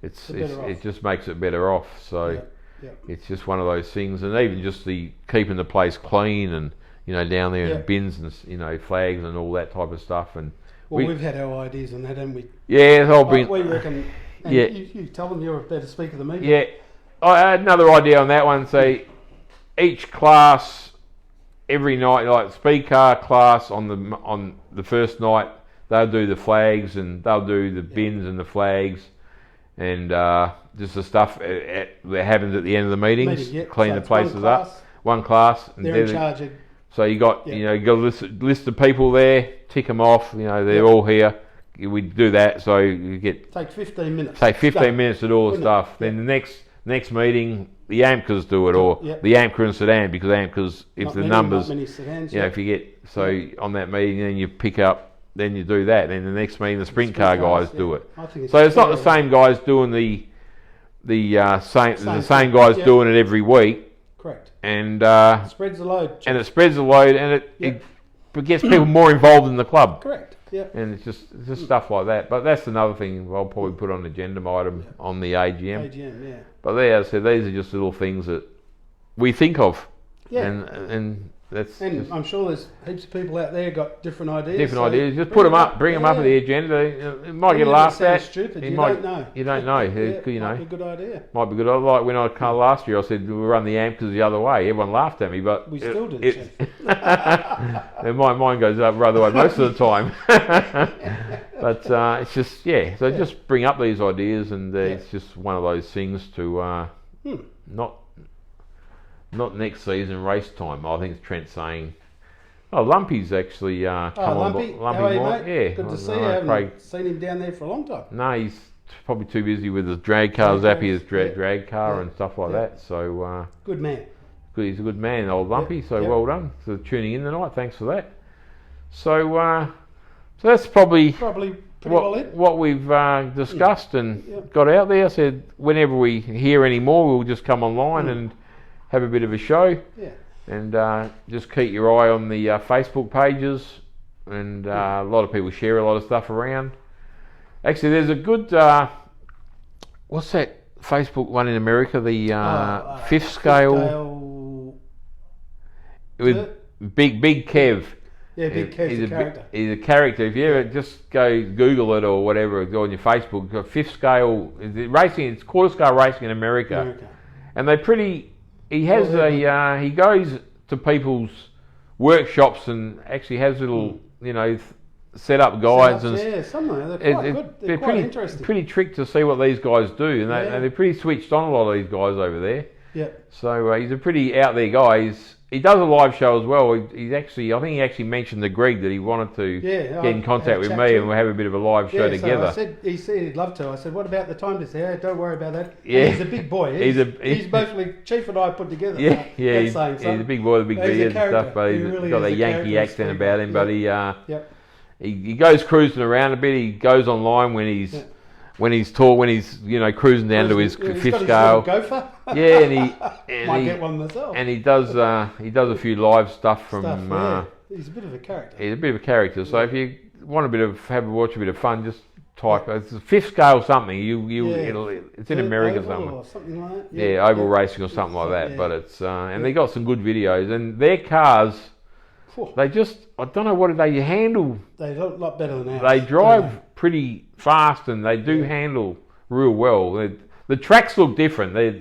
It just makes it better off. So Yeah. it's just one of those things, and even just the keeping the place clean and you know down there Yeah. and bins and you know flags and all that type of stuff. And Well, we've had our ideas on that, haven't we? yeah, I've been. What do you reckon? And Yeah. You tell them you're a better speaker than me. Yeah, I had another idea on that one. Say each class every night, like Speedcar class on the first night, they'll do the flags and they'll do the bins and the flags and just the stuff that happens at the end of the meetings. Clean So the it's places up. One class. And They're in charge of. so you got Yeah. you know you got a list of people there. Tick them off. You know they're all here. We do that, so you get Take 15 minutes. take 15 Go. minutes to do all the Wouldn't stuff. it? Then the next meeting, the AMCAs do it, or Yeah. the AMCA and Sedan, because AMCAs, if Not the many, numbers, not many sedans, you know, if you get on that meeting, then you pick up, then you do that. Then the next meeting, the sprint car guys do it. I think So it's not the fair. same guys doing the same guys yeah. doing it every week, Correct. and Spreads the load. it spreads the load, and Yeah. it gets people more involved in the club. Correct. Yeah. And it's just stuff like that. But that's another thing I'll probably put on the agenda item on the AGM. AGM. Yeah. But there, as I said, these are just little things that we think of. Yeah. And that's And just I'm sure there's heaps of people out there got different ideas. different so ideas. Just put them up, bring them up at the agenda. It might get laughed at. Stupid. It You might- don't know. You don't know. You Might know, be a good idea. might be good. Like when I came last year, I said we run the AMCAs the other way. Everyone laughed at me, but We still did. and my mind goes up the other way most of the time. But it's just So just bring up these ideas, and it's just one of those things to not next season race time. I think Trent's saying, "Oh, Lumpy's actually come on." Lumpy, Lumpy how are you, more. mate? Yeah, Good I to see know, you. I haven't Craig. seen him down there for a long time. No, he's probably too busy with his drag car, Drag Zappy his cars, drag car yeah. and stuff like Yeah. that. So Good man. he's a good man, old Lumpy. So yeah. well done for tuning in tonight. Thanks for that. So that's probably Probably pretty well it. what we've discussed and Yeah. got out there. I said whenever we hear any more, we'll just come online and have a bit of a show. Yeah. And just keep your eye on the Facebook pages, and a lot of people share a lot of stuff around. Actually, there's a good what's that Facebook one in America? The fifth scale with Big Kev. Yeah, Big Kev's a character. He's a character. If you ever just go Google it or whatever, go on your Facebook. Got fifth scale racing. It's quarter scale racing in America. And they're pretty. He has he goes to people's workshops and actually has little set up guides and somewhere they're quite good. They're quite interesting. Pretty tricked to see what these guys do, and they're pretty switched on. A lot of these guys over there. Yeah. So he's a pretty out there guy. He does a live show as well. He's actually, I think he actually mentioned to Greg that he wanted to get in contact with me and we'll have a bit of a live show together. So he said he'd love to. I said, what about the time to say, hey, don't worry about that. Yeah. And he's a big boy. He's mostly Chief and I put together. Yeah, he's a big boy with big beard and stuff, but he's really got that is a Yankee character accent of about him. But Yep. he goes cruising around a bit. He goes online when he's cruising down to his fifth scale. Gopher. Yeah, and Might get one myself. And he does a few live stuff from. He's a bit of a character. He's a bit of a character. So if you want watch a bit of fun, just type. It's a fifth scale something. Yeah. It's in America Oval or something like that. Yeah, oval racing or something like that. Yeah. But it's and they got some good videos, and their cars. They just, I don't know what they handle. They look a lot better than ours. They drive pretty fast, and they do handle real well. The tracks look different. They're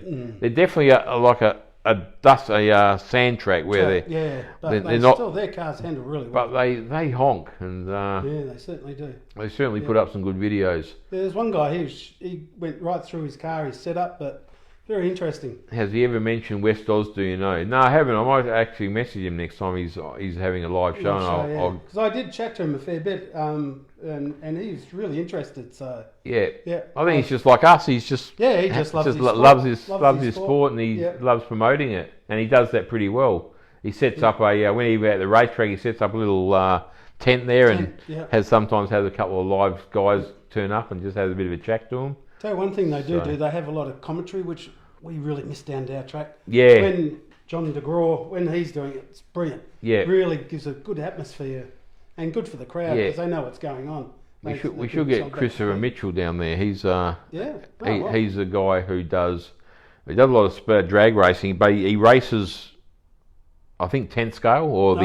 definitely like a sand track where they're not. Still, their cars handle really well. But they honk, and yeah, they certainly do. They certainly put up some good videos. Yeah, there's one guy he went right through his car, his setup, but. Very interesting. Has he ever mentioned West Oz? Do you know? No, I haven't. I might actually message him next time he's having a live show. Because I did chat to him a fair bit, and he's really interested. So yeah. I think he's just like us. He's just he just loves his sport, and he loves promoting it, and he does that pretty well. He sets up when he's at the racetrack, he sets up a little tent there, and sometimes has a couple of live guys turn up and just has a bit of a chat to them. Tell you one thing they do, they have a lot of commentary, which we really miss down our track. Yeah. When John DeGraw, when he's doing it, it's brilliant. Yeah. It really gives a good atmosphere and good for the crowd because they know what's going on. We should get Christopher Mitchell down there. He's he's a guy who does a lot of drag racing, but he races, I think 10th scale or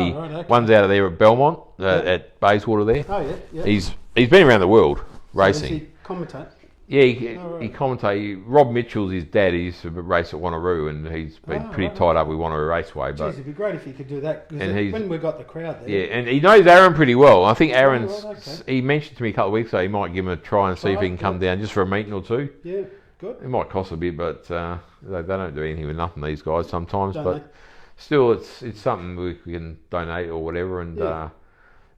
ones out of there at Belmont at Bayswater there. Oh yeah. He's been around the world racing. Does he commentate? Yeah, he commentates. Rob Mitchell's his dad. He used to race at Wanneroo, and he's been pretty tied up with Wanneroo Raceway. But it'd be great if he could do that. When we got the crowd there. Yeah, and he knows Aaron pretty well. I think Aaron's. He mentioned to me a couple of weeks ago he might give him a try and see if he can come down just for a meeting or two. Yeah, good. It might cost a bit, but they don't do anything with nothing. These guys sometimes, Don't but they? still, it's something we can donate or whatever, and.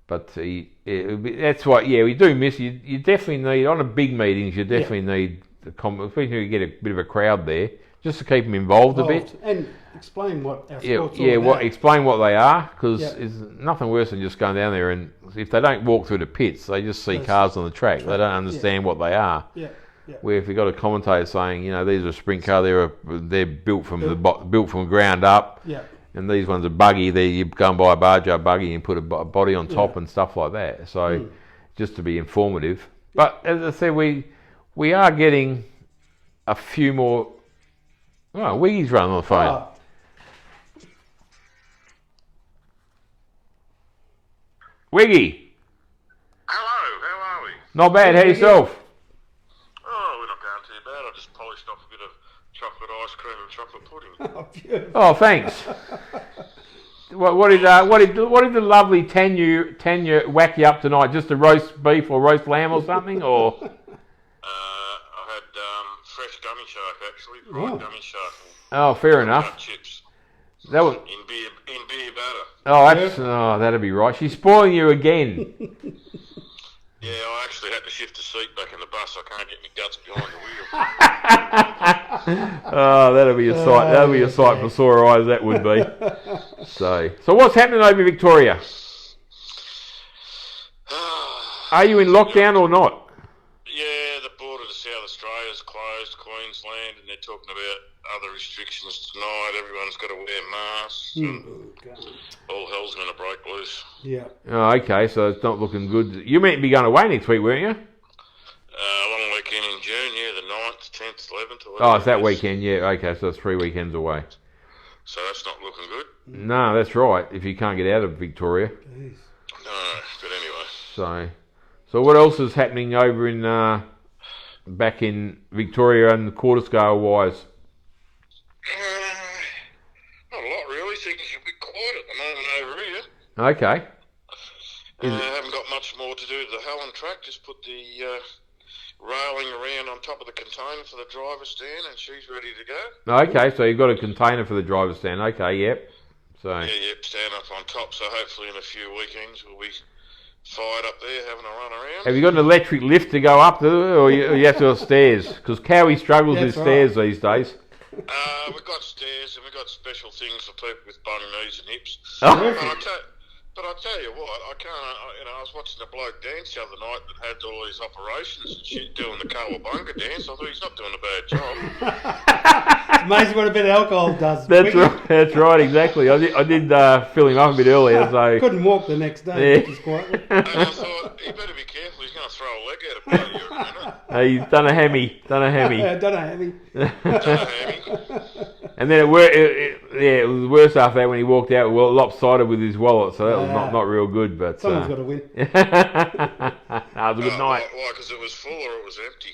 But that's what. Yeah, we do miss you. You definitely need on the big meetings. You definitely need especially if you get a bit of a crowd there, just to keep them involved a bit and explain what our sport's all about. Explain what they are, because there's nothing worse than just going down there and if they don't walk through the pits, they just see cars on the track. They don't understand what they are. Yeah. Where if you've got a commentator saying, these are a sprint car, they're built from the ground up. Yeah. And these ones are buggy. You go and buy a Baja buggy and put a body on top and stuff like that. So just to be informative. But as I said, we are getting a few more. Oh, Wiggy's running on the phone. Wiggy. Hello, how are we? Not bad. How yourself? Oh, we're not going too bad. I just polished off a bit of chocolate ice cream and chocolate pudding. Oh, beautiful. Oh, thanks. What did the lovely Tanya whack you up tonight? Just a roast beef or roast lamb or something, or? I had fresh gummy shark actually, fried gummy shark. Oh, fair enough. Chips. That was in beer batter. Oh, that'd be right. She's spoiling you again. Yeah, I actually had to shift the seat back in the bus. I can't get my guts behind the wheel. Oh, that'll be a sight. That'll be a sight for sore eyes. That would be. So what's happening over Victoria? Are you in lockdown or not? Yeah, the border to South Australia is closed, Queensland, and they're talking about other restrictions tonight. Everyone's got to wear masks. All hell's going to break loose. Yeah. Oh, okay, so it's not looking good. You meant to be going away next week, weren't you? Long weekend in June, yeah, the 9th, 10th, 11th. Oh, it's that weekend, yeah. Okay, so it's 3 weekends away. So that's not looking good. No, that's right, if you can't get out of Victoria. Jeez. No, but anyway. So what else is happening over in back in Victoria and quarter scale wise? Not a lot really. Things are a bit quiet at the moment over here. Okay. Haven't got much more to do with the Helen track. Just put the railing around on top of the container for the driver's stand, and she's ready to go. Okay, so you've got a container for the driver's stand. Okay, yep. So. Yeah, stand up on top. So hopefully in a few weekends we'll be fired up there having a run around. Have you got an electric lift to go up to, or you have to have stairs? Because Cowie struggles with stairs these days. We've got stairs and we've got special things for people with bung knees and hips. But I'll tell you what, I was watching a bloke dance the other night that had all these operations and shit doing the Cowabunga dance. I thought he's not doing a bad job. It's amazing what a bit of alcohol does. That's right, exactly. I did fill him up a bit earlier, so couldn't walk the next day, which is quite. And I thought, he better be careful, he's going going to throw a leg out of part of you in a minute. He's done a hemi. Done a hemi. And then it was worse after that when he walked out lopsided with his wallet, so that was not real good. But someone's got to win. It was a good night. Why? Because it was full or it was empty?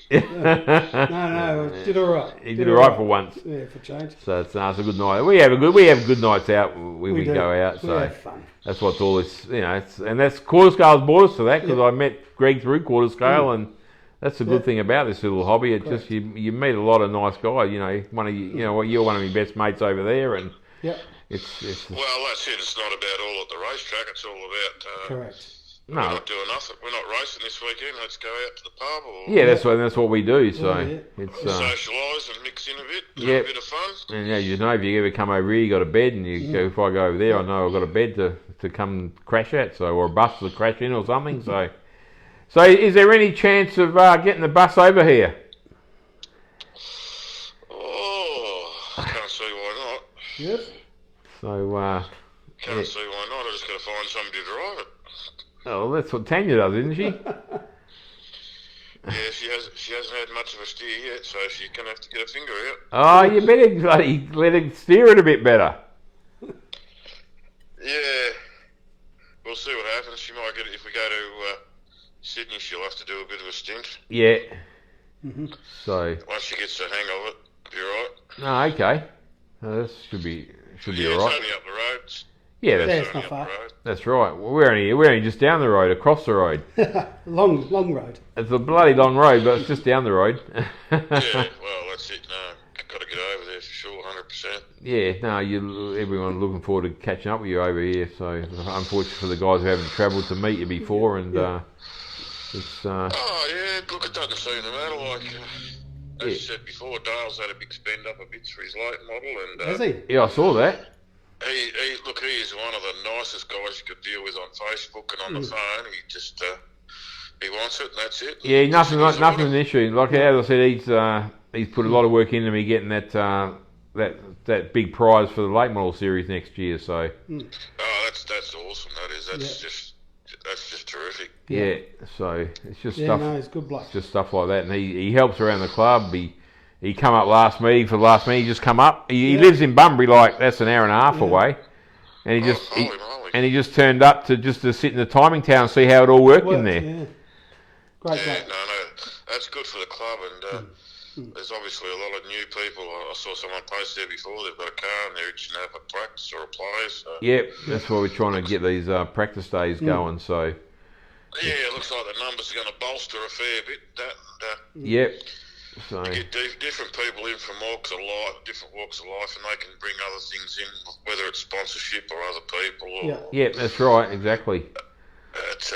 No, did all right. He did all right for once. Yeah, for change. So it's a good night. We have good nights out when we go out. So we have fun. That's what's all this, and that's Quarter Scale's brought us to that, because I met Greg through Quarter Scale, and that's the good thing about this little hobby. It just you meet a lot of nice guys. You're one of my best mates over there, and it's well, that's it. It's not about all at the racetrack. It's all about correct. We're not doing nothing. We're not racing this weekend. Let's go out to the pub. That's what we do. So it's socialise and mix in a bit. Have a bit of fun. And if you ever come over here, you got a bed, and you go. If I go over there, I know I've got a bed to come crash at, or a bus to crash in or something. So is there any chance of getting the bus over here? Oh, I can't see why not. Yes. So can't see why not. I just got to find somebody to drive it. Oh, that's what Tanya does, isn't she? Yeah, she hasn't had much of a steer yet, so she's going to have to get her finger out. Oh, you better bloody let her steer it a bit better. Yeah, we'll see what happens. She might get it if we go to Sydney. She'll have to do a bit of a stint. Yeah. So once she gets the hang of it, it'll be all right. Oh, okay. That should be all right. It's only up the road. Yeah, that's not far. That's right. Well, we're only just down the road, across the road. long road. It's a bloody long road, but it's just down the road. Yeah, well, that's it. No, got to get over there for sure, 100%. Yeah, no, everyone's looking forward to catching up with you over here. So, unfortunately for the guys who haven't travelled to meet you before, and it's. Oh yeah, look, it doesn't seem to matter. Like as you said before, Dale's had a big spend up a bit for his late model, and has he? Yeah, I saw that. He is one of the nicest guys you could deal with on Facebook and on the phone. He just he wants it, and that's it. Yeah, nothing an issue. Like as I said, he's put a lot of work into me getting that big prize for the late model series next year. So. Oh, that's awesome. That is. That's just terrific. Yeah. So it's just stuff. No, it's good bloke. It's just stuff like that, and he helps around the club. He come up last meeting. He just come up. He lives in Bunbury, like that's an hour and a half away, and he just turned up to sit in the timing tower and see how it all worked in there. Yeah. Great. Yeah, no, that's good for the club, and there's obviously a lot of new people. I saw someone post there before. They've got a car and they're itching to have a practice or a play. So. Yep, that's why we're trying to get these practice days going. So. Yeah, it looks like the numbers are going to bolster a fair bit. Yep. So. You get different people in from different walks of life, and they can bring other things in, whether it's sponsorship or other people. Or, yeah, that's right, exactly. It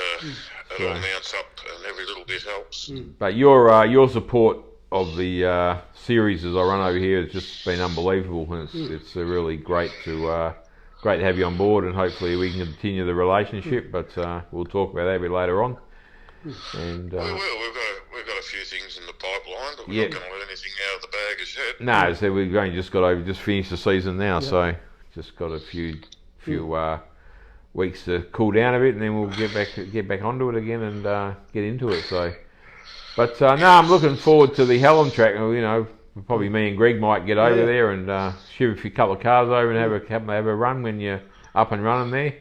all mounts up, and every little bit helps. But your support of the series as I run over here has just been unbelievable, and it's really great to have you on board, and hopefully we can continue the relationship. But we'll talk about that a bit later on. And we will. We've got a few things in the pipeline, but we're not going to let anything out of the bag as yet. No, so we've only just finished the season now, so just got a few weeks to cool down a bit, and then we'll get back onto it again and get into it. So, but I'm looking forward to the Hallam track. Probably me and Greg might get over there and shiv a couple of cars over and have a run when you're up and running there.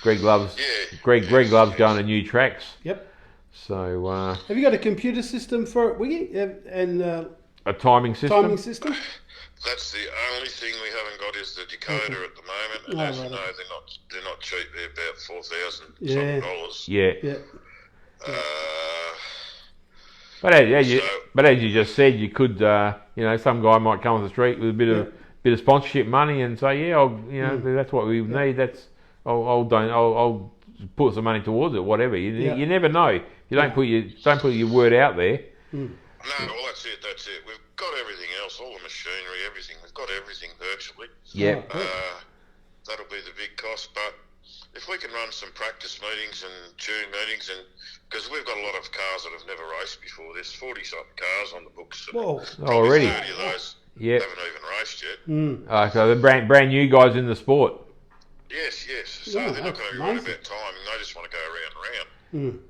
Greg loves going to new tracks. Yep. So have you got a computer system for it, Wiggy? And a timing system? That's the only thing we haven't got is the decoder at the moment, and as you know, they're not cheap. They're about $4,000. Yeah. But as you just said, you could some guy might come on the street with a bit of sponsorship money and say, that's what we need. I'll put some money towards it. Whatever. You never know. You don't put your word out there. No, well that's it. We've got everything else, all the machinery, everything. We've got everything virtually. Yeah. That'll be the big cost, but if we can run some practice meetings and tune meetings, and because we've got a lot of cars that have never raced before, there's 40-something cars on the books. Already. 30 of those haven't even raced yet. So the brand new guys in the sport. Yes. So they're not going to be worried about timing. They just want to go around and around.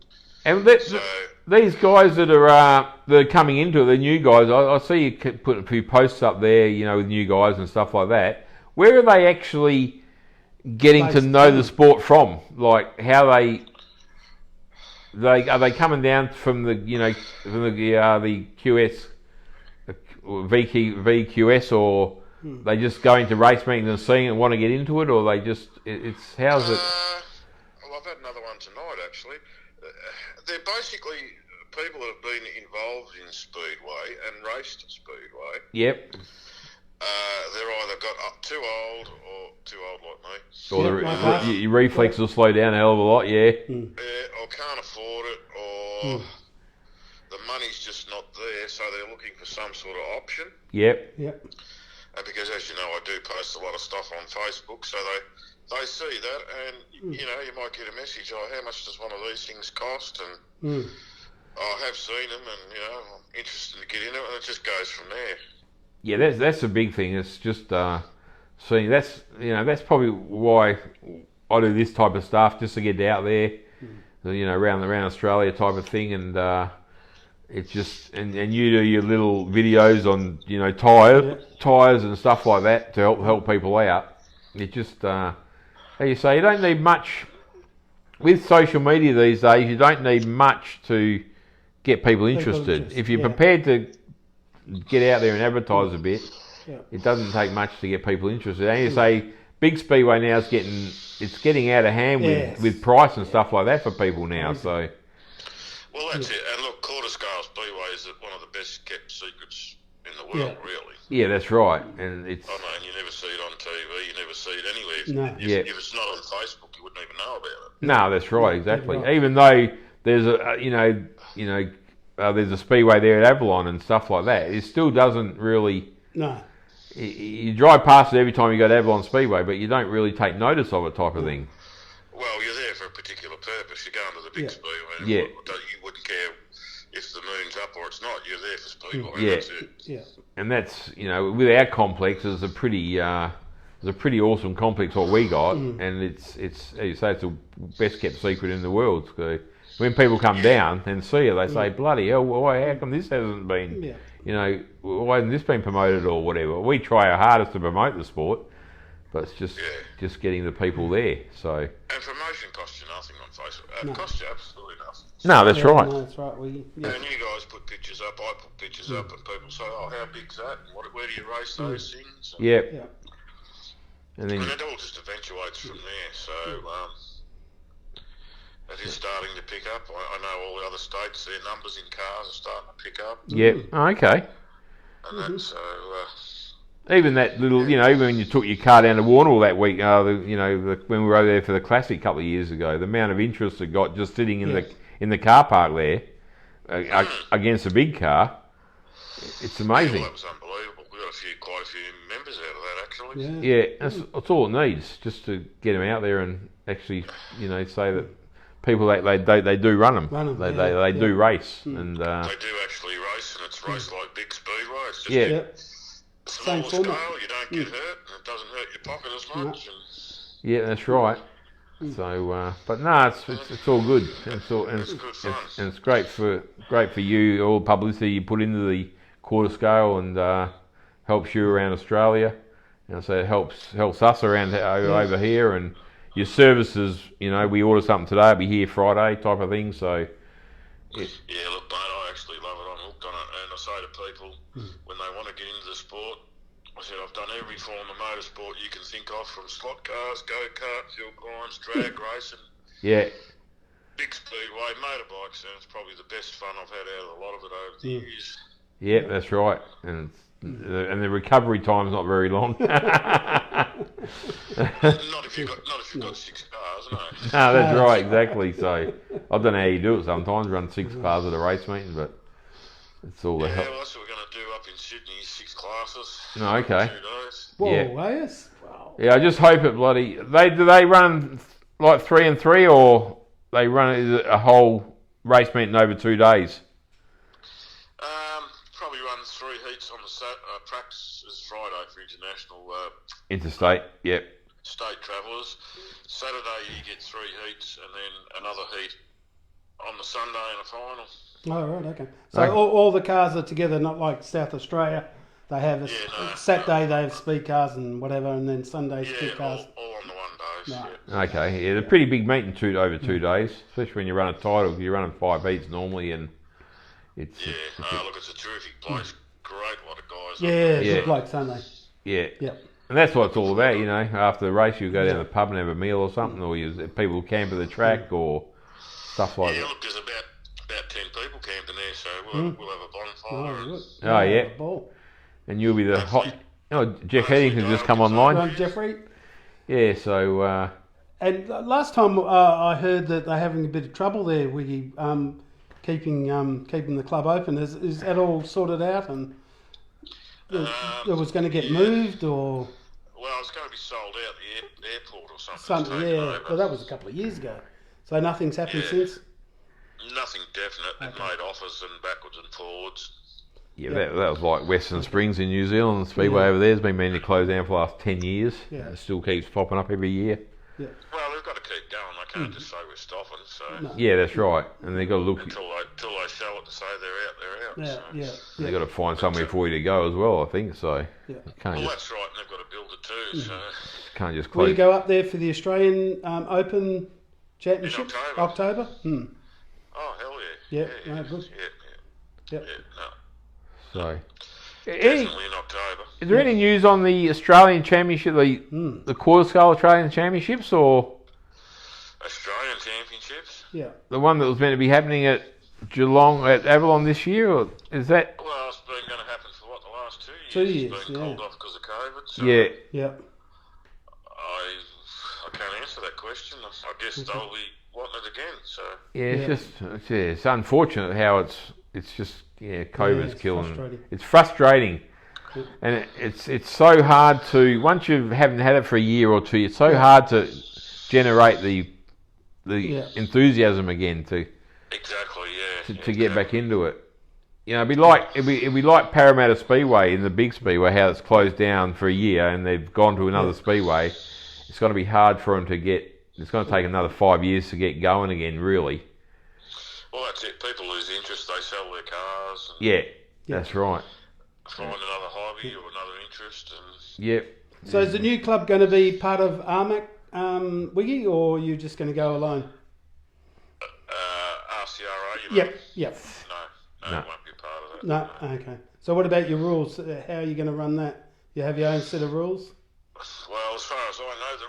And So these guys that are coming into it, the new guys, I see you put a few posts up there, with new guys and stuff like that. Where are they actually getting to know the sport from? Like how are they coming down from the the QS, VQS, or they just going to race meetings and seeing it and want to get into it, or they just it's how's it? Well, I've had another one tonight actually. They're basically people that have been involved in Speedway and raced Speedway. Yep. They're either got up too old like me. Or your reflex will slow down a hell of a lot, yeah. Or can't afford it, or the money's just not there, so they're looking for some sort of option. Yep. And because, as you know, I do post a lot of stuff on Facebook, so they see that, and you might get a message, how much does one of these things cost? And I have seen them, and I'm interested to get into it, and it just goes from there. Yeah, that's a big thing. It's just seeing that's probably why I do this type of stuff, just to get out there, around Australia type of thing, and it's just and you do your little videos on tires and stuff like that to help people out. It just how you say, you don't need much with social media these days. You don't need much to get people interested. If you're prepared to get out there and advertise a bit, it doesn't take much to get people interested. And you say big Speedway now is getting out of hand with price and stuff like that for people now. So, well, that's it. And look, quarter scale Speedway is one of the best kept secrets in the world, really. Yeah, that's right. And it's. I know, you never see it on TV. You never see it anywhere. If it's not on Facebook, you wouldn't even know about it. No, that's right. Exactly. Right. Even though there's there's a Speedway there at Avalon and stuff like that, it still doesn't really. No. You drive past it every time you go to Avalon Speedway, but you don't really take notice of it, type of thing. Well, you're there for a particular purpose. You're going to the big Speedway. Yeah. You wouldn't care if the moon's up or it's not. You're there for Speedway. Yeah. That's it. Yeah. And that's with our complex, there's a pretty awesome complex what we got, and it's as you say, it's the best kept secret in the world. So when people come down and see it, they say, "Bloody hell! How come this hasn't been?" Why hasn't this been promoted or whatever? We try our hardest to promote the sport, but it's just getting the people there. So. And promotion costs you nothing on Facebook. It costs you absolutely nothing. No, that's right. No, that's right. And you guys put pictures up, I put pictures up, and people say, "Oh, how big's that? And where do you race those things?" And, and it all just eventuates from there. So it is starting to pick up. I know all the other states, their numbers in cars are starting to pick up. Yep. Okay. And that's even that little, even when you took your car down to Warrnambool that week, when we were over there for the Classic a couple of years ago, the amount of interest it got just sitting in the car park there against a big car, it's amazing. Well, that was unbelievable. We got quite a few members out of that actually. That's all it needs, just to get them out there and actually, say that people they do run them. They do race and they do actually race, and it's raced like big Speedway. It's just smaller scale. You don't get hurt, and it doesn't hurt your pocket as much. Yeah, that's right. So, but no, it's all good. It's good fun. And it's great for you. All the publicity you put into the quarter scale and helps you around Australia. So it helps us around over here, and your services. We order something today, it'll be here Friday type of thing. So. Yeah, look, mate, I actually love it. I'm hooked on it, and I say to people when they want to get into the sport, I said I've done every form of motorsport you can think of, from slot cars, go-karts, hill climbs, drag racing, big Speedway, motorbikes, and it's probably the best fun I've had out of a lot of it over the years. Yeah, that's right, and the recovery time's not very long. Not if you've got 6 cars, no. No, that's right, exactly. So I don't know how you do it sometimes, run 6 cars at a race meeting, but it's all the help. Well, that's what we're going to do up in Sydney, 6 classes. Oh, okay. 2 days. Whoa, yes. Wow. Yeah, I just hope it do they run like 3 and 3, or they run a whole race meeting over 2 days? Probably run 3 heats on the practice is Friday for international interstate, state travellers. Saturday you get 3 heats, and then another heat on the Sunday and a final. Oh, right, okay. So all the cars are together, not like South Australia. They have Saturday they have speed cars and whatever, and then Sunday speed cars. All on the one day. No. Yeah. Okay, yeah, they're pretty big meeting over 2 days, especially when you run a title. You're running 5 heats normally, and it's look, it's a terrific place. Great lot of guys. Yeah, good like Sunday. Yeah. Yep. And that's what it's all about, you know. After the race, you go down to the pub and have a meal or something, or people camp at the track or stuff like that. Yeah, look, there's about 10 people camping there, so we'll have a bonfire. Oh, yeah. Ball. And you'll be the hot. Oh, Jeff Headington's just come online. Jeffrey. Yeah, so. And last time I heard that they're having a bit of trouble there, Wiggy, keeping the club open. Is that all sorted out? And it was going to get moved, or? Well, it's going to be sold out the airport or something. Yeah, well, that was a couple of years ago. So nothing's happened since? Nothing definite. They've made offers and backwards and forwards. Yeah, that was like Western Springs in New Zealand. The Speedway over there has been meaning to close down for the last 10 years. Yeah. It still keeps popping up every year. Yeah. Well, they've got to keep going. They can't just say we're stopping. So yeah, that's right. And they've got to look until they sell it to say they're out. Yeah, So. yeah. They've got to find somewhere for you to go as well, I think. So Yeah. can't Well, just that's right. And they've got to build it too. So can't just Will close. you go up there for the Australian Open Championship? In October. Oh hell yeah. Yeah, no, good. Yeah. Yep. No. So. Definitely in October. Is there any news on the Australian Championship, the quarter scale Australian Championships, or Australian Championships? Yeah. the one that was meant to be happening at Geelong, at Avalon this year, or is that? Well, it's been going to happen for the last 2 years. 2 years, It's been called off because of COVID. So Yeah. Yeah. I can't answer that question. I guess they'll be wanting it again. So Yeah, it's unfortunate how it's just COVID's it's killing. frustrating. It's frustrating, and it's so hard to once you haven't had it for a year or two. It's so hard to generate the enthusiasm again to exactly, to get back into it. You know, it'd be like Parramatta Speedway in the big Speedway, how it's closed down for a year and they've gone to another Speedway. It's going to be hard for them to get. It's going to take another 5 years to get going again, really. Well, that's it. People lose interest. They sell their cars. And Yeah, that's right. find another hobby or another interest. And Yep. So is the new club going to be part of Armac, Wiggy, or are you just going to go alone? RCRA, you know? Yep. No, it won't be a part of that. No, okay. So what about your rules? How are you going to run that? You have your own set of rules? Well, as far as I know, the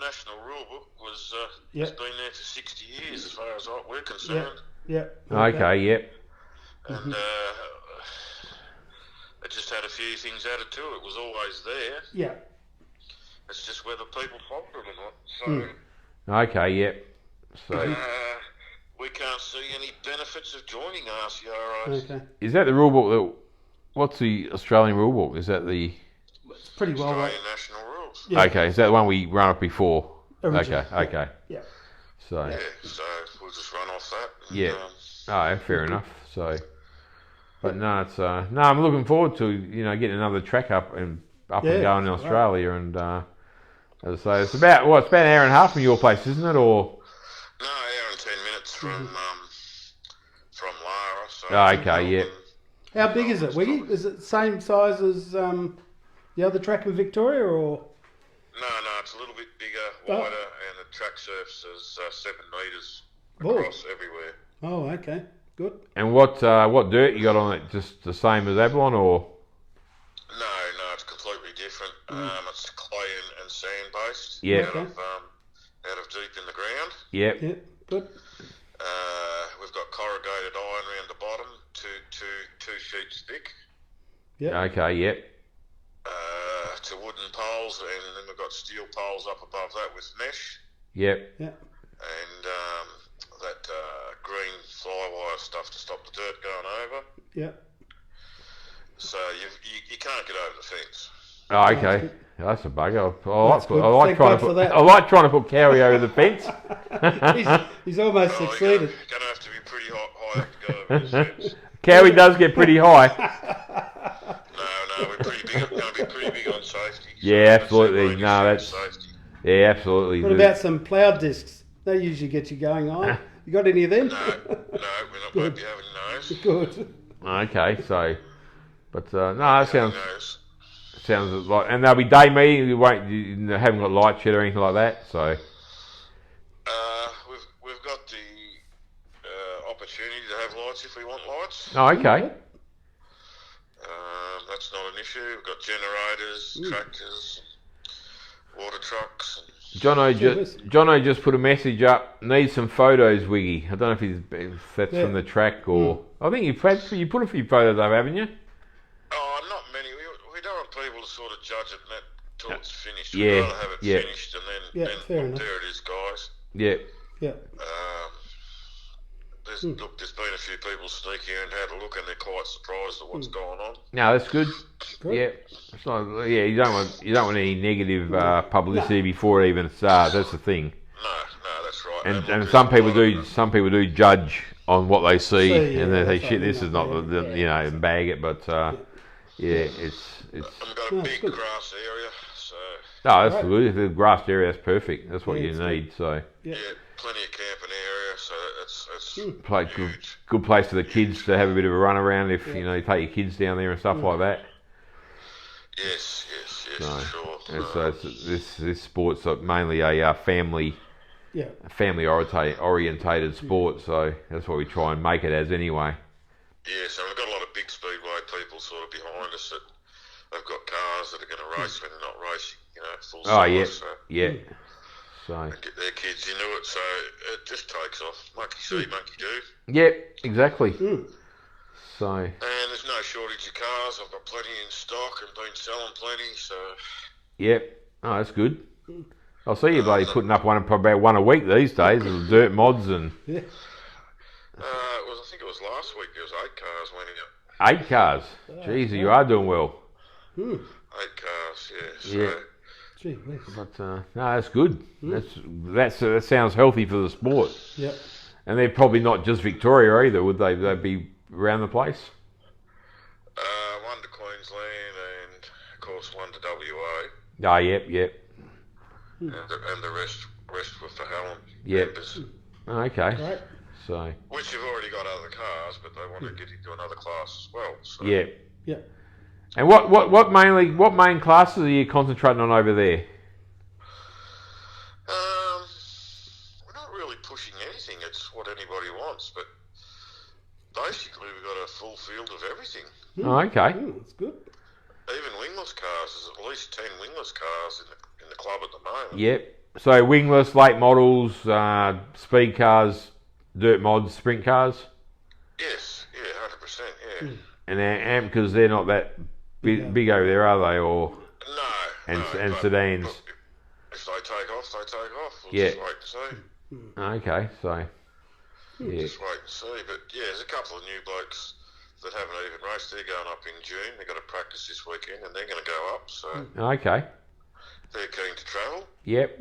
national rule book has been there for 60 years, as far as we're concerned. Yep. Okay. Yep. And it just had a few things added to it. It was always there. Yeah. It's just whether people followed it or not. So, Okay. Yep. So we can't see any benefits of joining RCRA. Okay. is that the rule book? What's the Australian rule book? Is that the? It's pretty well. Australian national rules. Yeah. Okay. Is that the one we run up before? Originally, Okay. Yeah. So. Yeah, so we'll just run off that. And, Yeah. Oh, fair enough. So, but no, it's no. I'm looking forward to getting another track up and going in Australia, and as I say, it's about an hour and a half from your place, isn't it? Or no, hour and 10 minutes from Lara. So okay, yeah. How big is it, Wiggy? Is it the same size as the other track in Victoria, or? No, it's a little bit bigger, wider, and the track surface is 7 metres across everywhere. Oh, okay, good. And what dirt you got on it? Just the same as Avalon, or? No, it's completely different. It's clay and sand based. Yeah. Out of deep in the ground. Yep. Yeah, good. We've got corrugated iron around the bottom, two sheets thick. Yeah. Okay. Yep. To wooden poles, and then we've got steel poles up above that with mesh. Yep. Yeah. And that green flywire stuff to stop the dirt going over. Yeah. So you can't get over the fence. Oh, okay. That's a bugger. I That's like trying to put Cowie over the fence. He's almost succeeded. You're going to have to be pretty high up to go over the fence. Cowie does get pretty high. No, we're pretty big. Going to be pretty big on safety. Yeah, absolutely. No, that's safety. yeah, absolutely. What about some plough discs? They usually get you going on. You got any of them? No, we won't be having those. Good. Okay, so, but no, that Having sounds those. like, and they'll be day meetings. You haven't got light shed or anything like that. So, We've got the opportunity to have lights if we want lights. oh, okay, That's not an issue. We've got generators, tractors, water trucks. Jono just put a message up. Needs some photos, Wiggy. I don't know if that's from the track or I think you put a few photos up, haven't you? Oh, not many. We don't want people to sort of judge it till it's finished. Yeah, We'd rather have it finished and then fair enough. there it is, guys. Yeah. Yeah. There's been a few people sneak here and had a look, and they're quite surprised at what's going on. No, that's good. Yeah, it's not, you don't want any negative publicity before it even starts. That's the thing. No, that's right. And some people do judge on what they see, and they say, shit, this is not and bag it. But it's. We've got a big grass area, so. No, that's good. If the grassed area, that's perfect. That's what you need. So. Yeah, plenty of camping area, so it's huge. Good place for the kids to have a bit of a run around if you take your kids down there and stuff like that. Yes, So, sure. This sport's mainly a family orientated sport, so that's what we try and make it as anyway. Yes, and we've got a lot of big speedway people sort of behind us that they've got cars that are going to race when they're not racing, full size. So and get their kids into it, so it just takes off. Monkey see, monkey do. Yeah, exactly. So. And there's no shortage of cars. I've got plenty in stock and been selling plenty, so. Yep. Oh, that's good. I'll see you bloody putting up about one a week these days. With dirt mods and. Yeah. I think it was last week. There was 8 cars went in. 8 cars. Jeez, you are doing well. 8 cars, yeah. Yeah. Gee, But no, that's good. That sounds healthy for the sport. Yep. And they're probably not just Victoria either, would they? They'd be around the place. One to Queensland and of course one to WA. Ah, yep. And the rest were for Helen Oh, members. okay. Right. So. Which have already got other cars, but they want to get into another class as well. So. Yeah. Yeah. And what main classes are you concentrating on over there? We're not really pushing anything. It's what anybody wants, but basically we've got a full field of everything. Oh, okay. That's good. Even wingless cars. There's at least 10 wingless cars in the club at the moment. Yep. So wingless, late models, speed cars, dirt mods, sprint cars. Yes. Yeah. 100%. Yeah. And because they're not that big over there, are they? Or no. and sedans. Look, if they take off, they take off. We'll Yeah. just wait and see. Okay. So. Yeah. Just wait and see. But yeah, there's a couple of new blokes that haven't even raced. They're going up in June. They've got to practice this weekend, and they're going to go up. So Okay. they're keen to travel. Yep.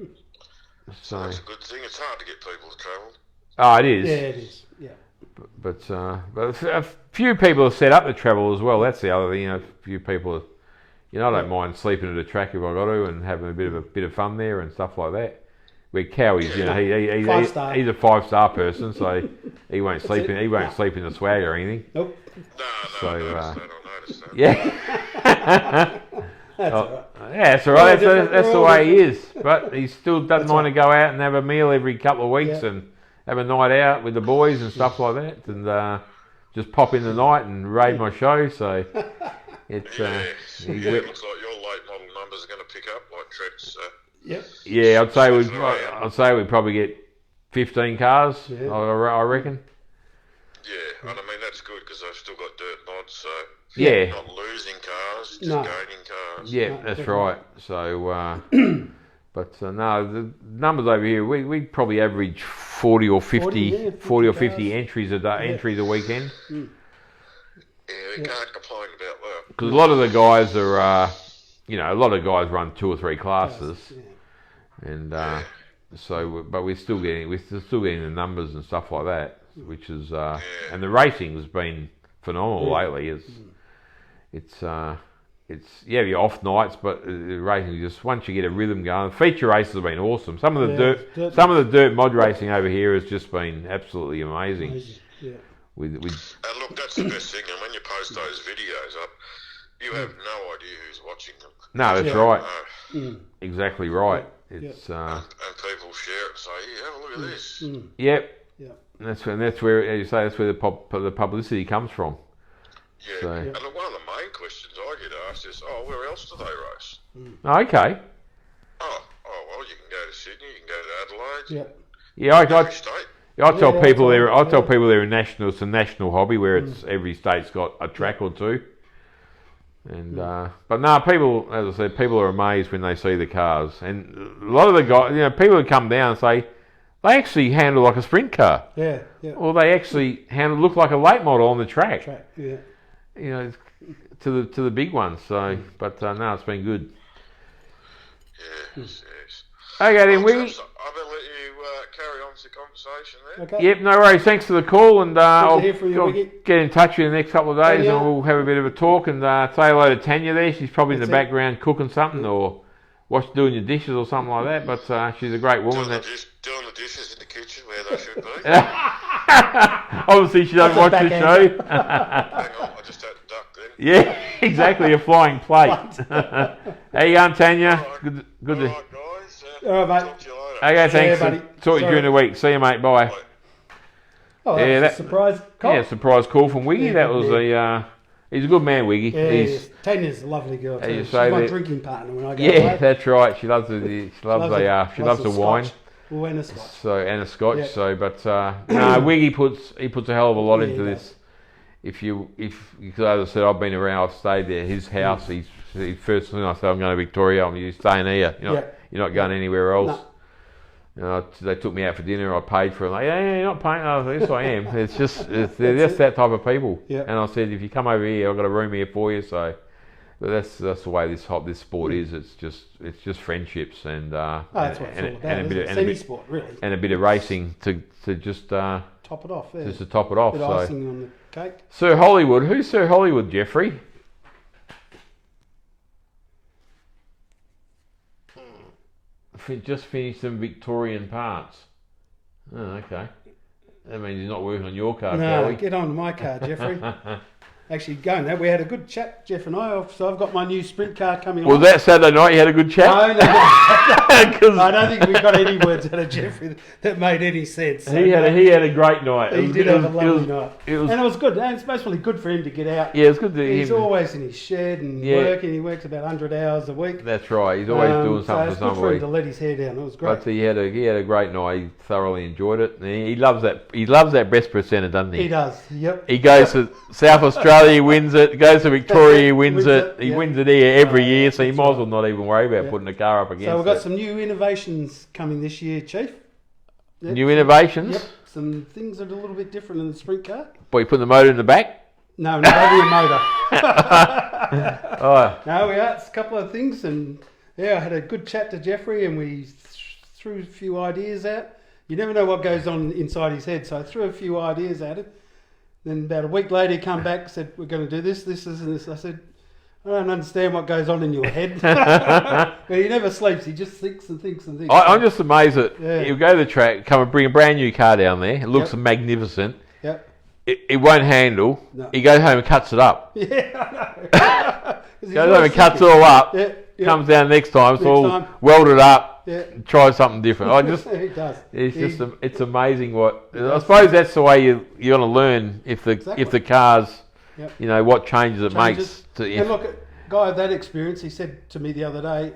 So that's a good thing. It's hard to get people to travel. Oh, it is. Yeah, it is. Yeah. But a few people have set up the travel as well. That's the other thing. A few people, I don't mind sleeping at a track if I got to and having a bit of fun there and stuff like that. Where Cowie's, he's a 5-star person, so he won't sleep in the swag or anything. Nope. No, I don't notice that. Yeah. That's all right. Yeah, it's all right. That's the way he is. But he still doesn't mind to go out and have a meal every couple of weeks and have a night out with the boys and stuff like that, and just pop in the night and raid my show. So it's it looks like your late model numbers are going to pick up like Tred's. Yep. Yeah, I'd say we'd probably get 15 cars. Yeah. I reckon. Yeah, and I mean that's good because they've still got dirt mods, so Yeah. not losing cars, just No. gaining cars. Yeah, No, that's definitely. right. So, no, the numbers over here, we probably average 40 or 50, 40 or 50 entries a day, entries a weekend. Yeah, we can't complain about that. Because a lot of the guys are, a lot of guys run 2 or 3 classes, and but we're still getting the numbers and stuff like that, which is and the racing has been phenomenal lately. It's your off nights, but racing just once you get a rhythm going. Feature races have been awesome. Some of the dirt mod racing over here has just been absolutely amazing. Yeah. And look, that's the best thing. And when you post those videos up, you have no idea who's watching them. No, that's right. Exactly right. It's and people share it and say, "Yeah, have a look at this." Yep. Yeah. And that's where, as you say, that's where the publicity comes from. Yeah. So. And look, one of the main questions I get asked is, where else do they race? Okay. Oh, well, you can go to Sydney, you can go to Adelaide. Yeah. Every state. I tell people they're a national. It's a national hobby where it's every state's got a track or two. And but no, people, as I said, people are amazed when they see the cars, and a lot of the guys, people who come down and say they actually handle like a sprint car. Yeah. Or they actually look like a late model on the track. Yeah. To the big ones. So, but no, it's been good. Yes. Okay, then I better let you carry on with the conversation there. Okay. Yep, no worries. Thanks for the call, and I'll get in touch with you in the next couple of days, and we'll have a bit of a talk. And say hello to Tanya there. She's probably in the background cooking something or doing your dishes or something like that. But she's a great woman. Doing the dishes in the kitchen where they should be. Obviously, she doesn't watch the show. Hang on, I just had to duck then. Yeah, exactly, a flying plate. How you going, Tanya? Good to. All right, guys. All right, mate. Talk to you later. Okay, thanks. buddy. Talk to you during the week. See you, mate. Bye. Oh, that's a surprise call. Yeah, surprise call from Wiggy. That was he's a good man, Wiggy. Yeah, Tanya's a lovely girl too. She's my drinking partner when I go away. That's right. She loves the wine. Well, and a scotch. And a scotch. Yeah. So, but Wiggy puts a hell of a lot into this. Because as I said, I've been around. I've stayed there. His house. He's first thing I said, I'm going to Victoria. I'm staying here. You're not going anywhere else. No. They took me out for dinner. I paid for it. Like, you're not paying. Oh, yes, I am. It's just they're just that type of people. Yeah. And I said, if you come over here, I've got a room here for you. So, but that's the way this sport is. It's just friendships and that's what it's all about. And a bit sport, really, and a bit of racing to just top it off. Yeah. Just to top it off. Bit of icing on the cake. Sir Hollywood. Who's Sir Hollywood, Jeffrey? Just finished some Victorian parts. Oh, okay. That means he's not working on your car, No, Kelly. get on my car, Jeffrey. Actually, going there, we had a good chat, Jeff and I. So I've got my new sprint car coming on. Was that Saturday night you had a good chat? No. I don't think we got any words out of Jeffrey that made any sense. So he had a great night. He did have a lovely night. And it was good. And it's mostly good for him to get out. Yeah, it's good to He's always in his shed and working. He works about 100 hours a week. That's right. He's always doing something for some week. So it's good for him to let his hair down. It was great. But he had a great night. He thoroughly enjoyed it. And he loves that. He loves that best percenter, doesn't he? He does. Yep. He goes to South Australia. He wins it. Goes to Victoria, he wins it. He wins it here every year, so you might as well not even worry about putting the car up against it. So we've got some new innovations coming this year, Chief. Yep. New innovations? Yep. Some things that are a little bit different in the sprint car. But you put the motor in the back? No, not only a motor. Oh. No, it's a couple of things, and I had a good chat to Jeffrey, and we threw a few ideas out. You never know what goes on inside his head, so I threw a few ideas at him. Then about a week later, he came back and said, we're going to do this, and this. I said, I don't understand what goes on in your head. But he never sleeps. He just thinks and thinks and thinks. I'm just amazed that he'll go to the track, come and bring a brand new car down there. It looks magnificent. Yep. It won't handle. No. He goes home and cuts it up. Yeah, I know. Goes home and cuts it all up. Comes down next time. It's all welded up. Try something different. It does. It's amazing what. I suppose that's the way you're going to learn if the cars, what changes it makes. And look, a guy of that experience, he said to me the other day,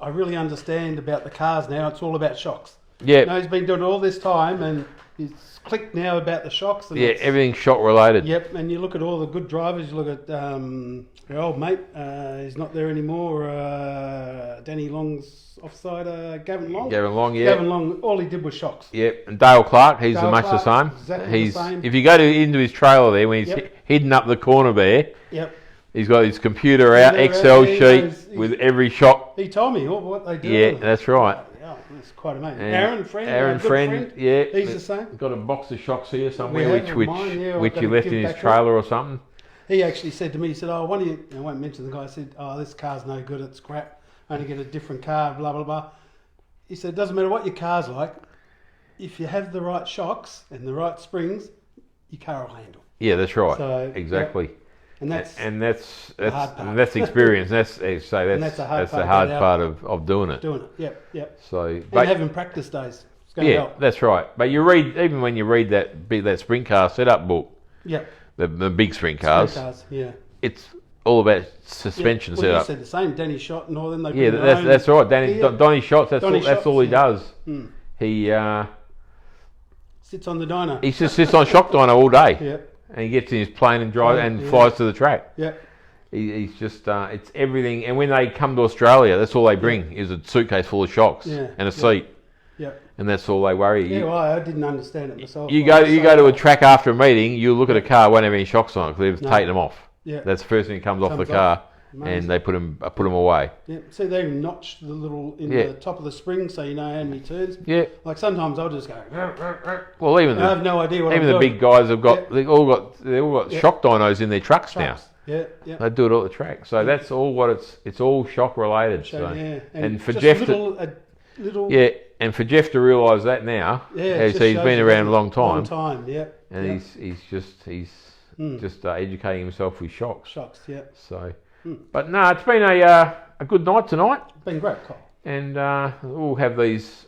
I really understand about the cars now. It's all about shocks. Yeah. He's been doing it all this time, and he's clicked now about the shocks. And everything's shock related. Yep, and you look at all the good drivers. You look at your old mate. He's not there anymore. Danny Long's offside. Gavin Long. Gavin Long, Gavin Long. All he did was shocks. Yep, and Dale Clark. He's Dale much Clark, the same. Exactly the same. If you go into his trailer there when he's hidden up the corner there. Yep. He's got his computer out, Excel sheet with every shock. He told me what they do. Yeah, that's right. Yeah, that's quite amazing. And Aaron Friend, yeah, he's the same. Got a box of shocks here somewhere, which mine, he left in his trailer or something. He actually said to me, he said, "Oh, one of you," I won't mention the guy. Said, "Oh, this car's no good. It's crap. Only get a different car. Blah blah blah." He said, "It doesn't matter what your car's like. If you have the right shocks and the right springs, your car will handle." Yeah, that's right. So, exactly. Yep. And that's the hard part. That's experience. That's the hard part of doing it. Yep. So, and having practice days. It's going to help. That's right. But you read, even when you read that sprint car setup book. Yeah. The big sprint cars. Yeah. It's all about suspension well, setup. You said the same. Danny Shot and all them. They that's right. Donny Shots. That's all he does. Mm. He sits on the dyno. He just sits on shock dyno all day. Yeah. And he gets in his plane and drives and flies to the track. Yeah. He's just it's everything. And when they come to Australia, that's all they bring is a suitcase full of shocks and a seat. Yeah. And that's all they worry. Yeah, well, I didn't understand it myself. You go to a track after a meeting, you look at a car, won't have any shocks on it because they've taken them off. Yeah. That's the first thing that comes off the car, and they put them away. Yeah. See, they notched the little in the top of the spring, so you know how many turns. Yeah. Like sometimes I'll just go. Well, I have no idea what. Even the big guys have got they all got shock dynos in their trucks now. Yeah. They do it all at the track, so that's all what it's all shock related. And for Jeff and for Jeff to realise that now, as he's been around a long time, and he's just educating himself with shocks. So, but no, it's been a good night tonight. It's been great, Kyle. And we'll have these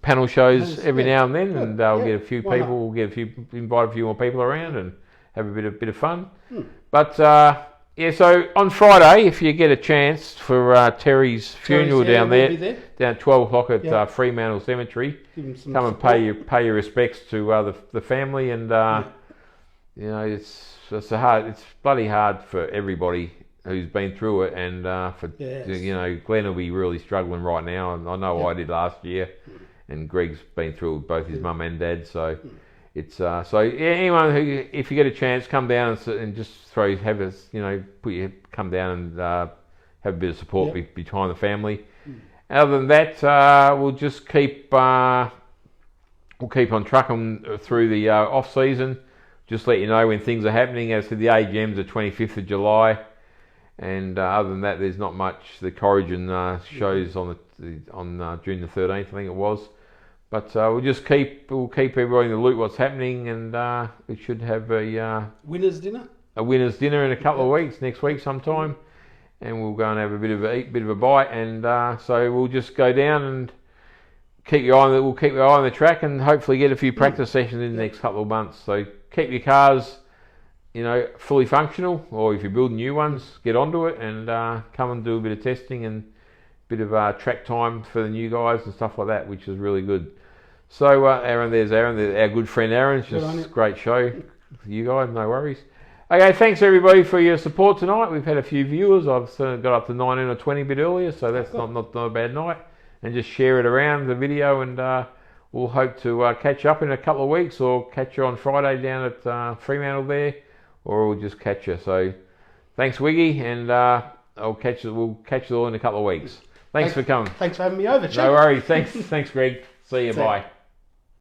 panel shows every now and then, and we'll get a few people. We'll invite a few more people around and have a bit of fun. But. So on Friday, if you get a chance for Terry's funeral down there, down at 12 o'clock at Fremantle Cemetery, come and pay your respects to the family, and you know it's bloody hard for everybody who's been through it, and you know Glenn will be really struggling right now, and I know I did last year, and Greg's been through both his mum and dad, so. It's anyone who, if you get a chance, come down and just come down and have a bit of support behind the family. Other than that, we'll just keep on trucking through the off season. Just let you know when things are happening. As to the AGM's the 25th of July, and other than that, there's not much. The Corrigan shows on June the 13th, I think it was. But we'll keep everybody in the loop what's happening, and we should have a winners dinner. A winners dinner in a couple of weeks, next week sometime, and we'll go and have a bit of a bite, and so we'll just go down and keep your eye on the track, and hopefully get a few practice sessions in the next couple of months. So keep your cars, fully functional, or if you're building new ones, get onto it and come and do a bit of testing and bit of track time for the new guys and stuff like that, which is really good. So Aaron, there's our good friend Aaron. It's just a great show for you guys, no worries. Okay, thanks everybody for your support tonight. We've had a few viewers. I've got up to 19 or 20 a bit earlier, so that's not a bad night. And just share it around the video, and we'll hope to catch up in a couple of weeks, or catch you on Friday down at Fremantle there, or we'll just catch you. So thanks Wiggy, and we'll catch you all in a couple of weeks. Thanks for coming. Thanks for having me over, Chief. No worries. Thanks Greg. See you. Bye.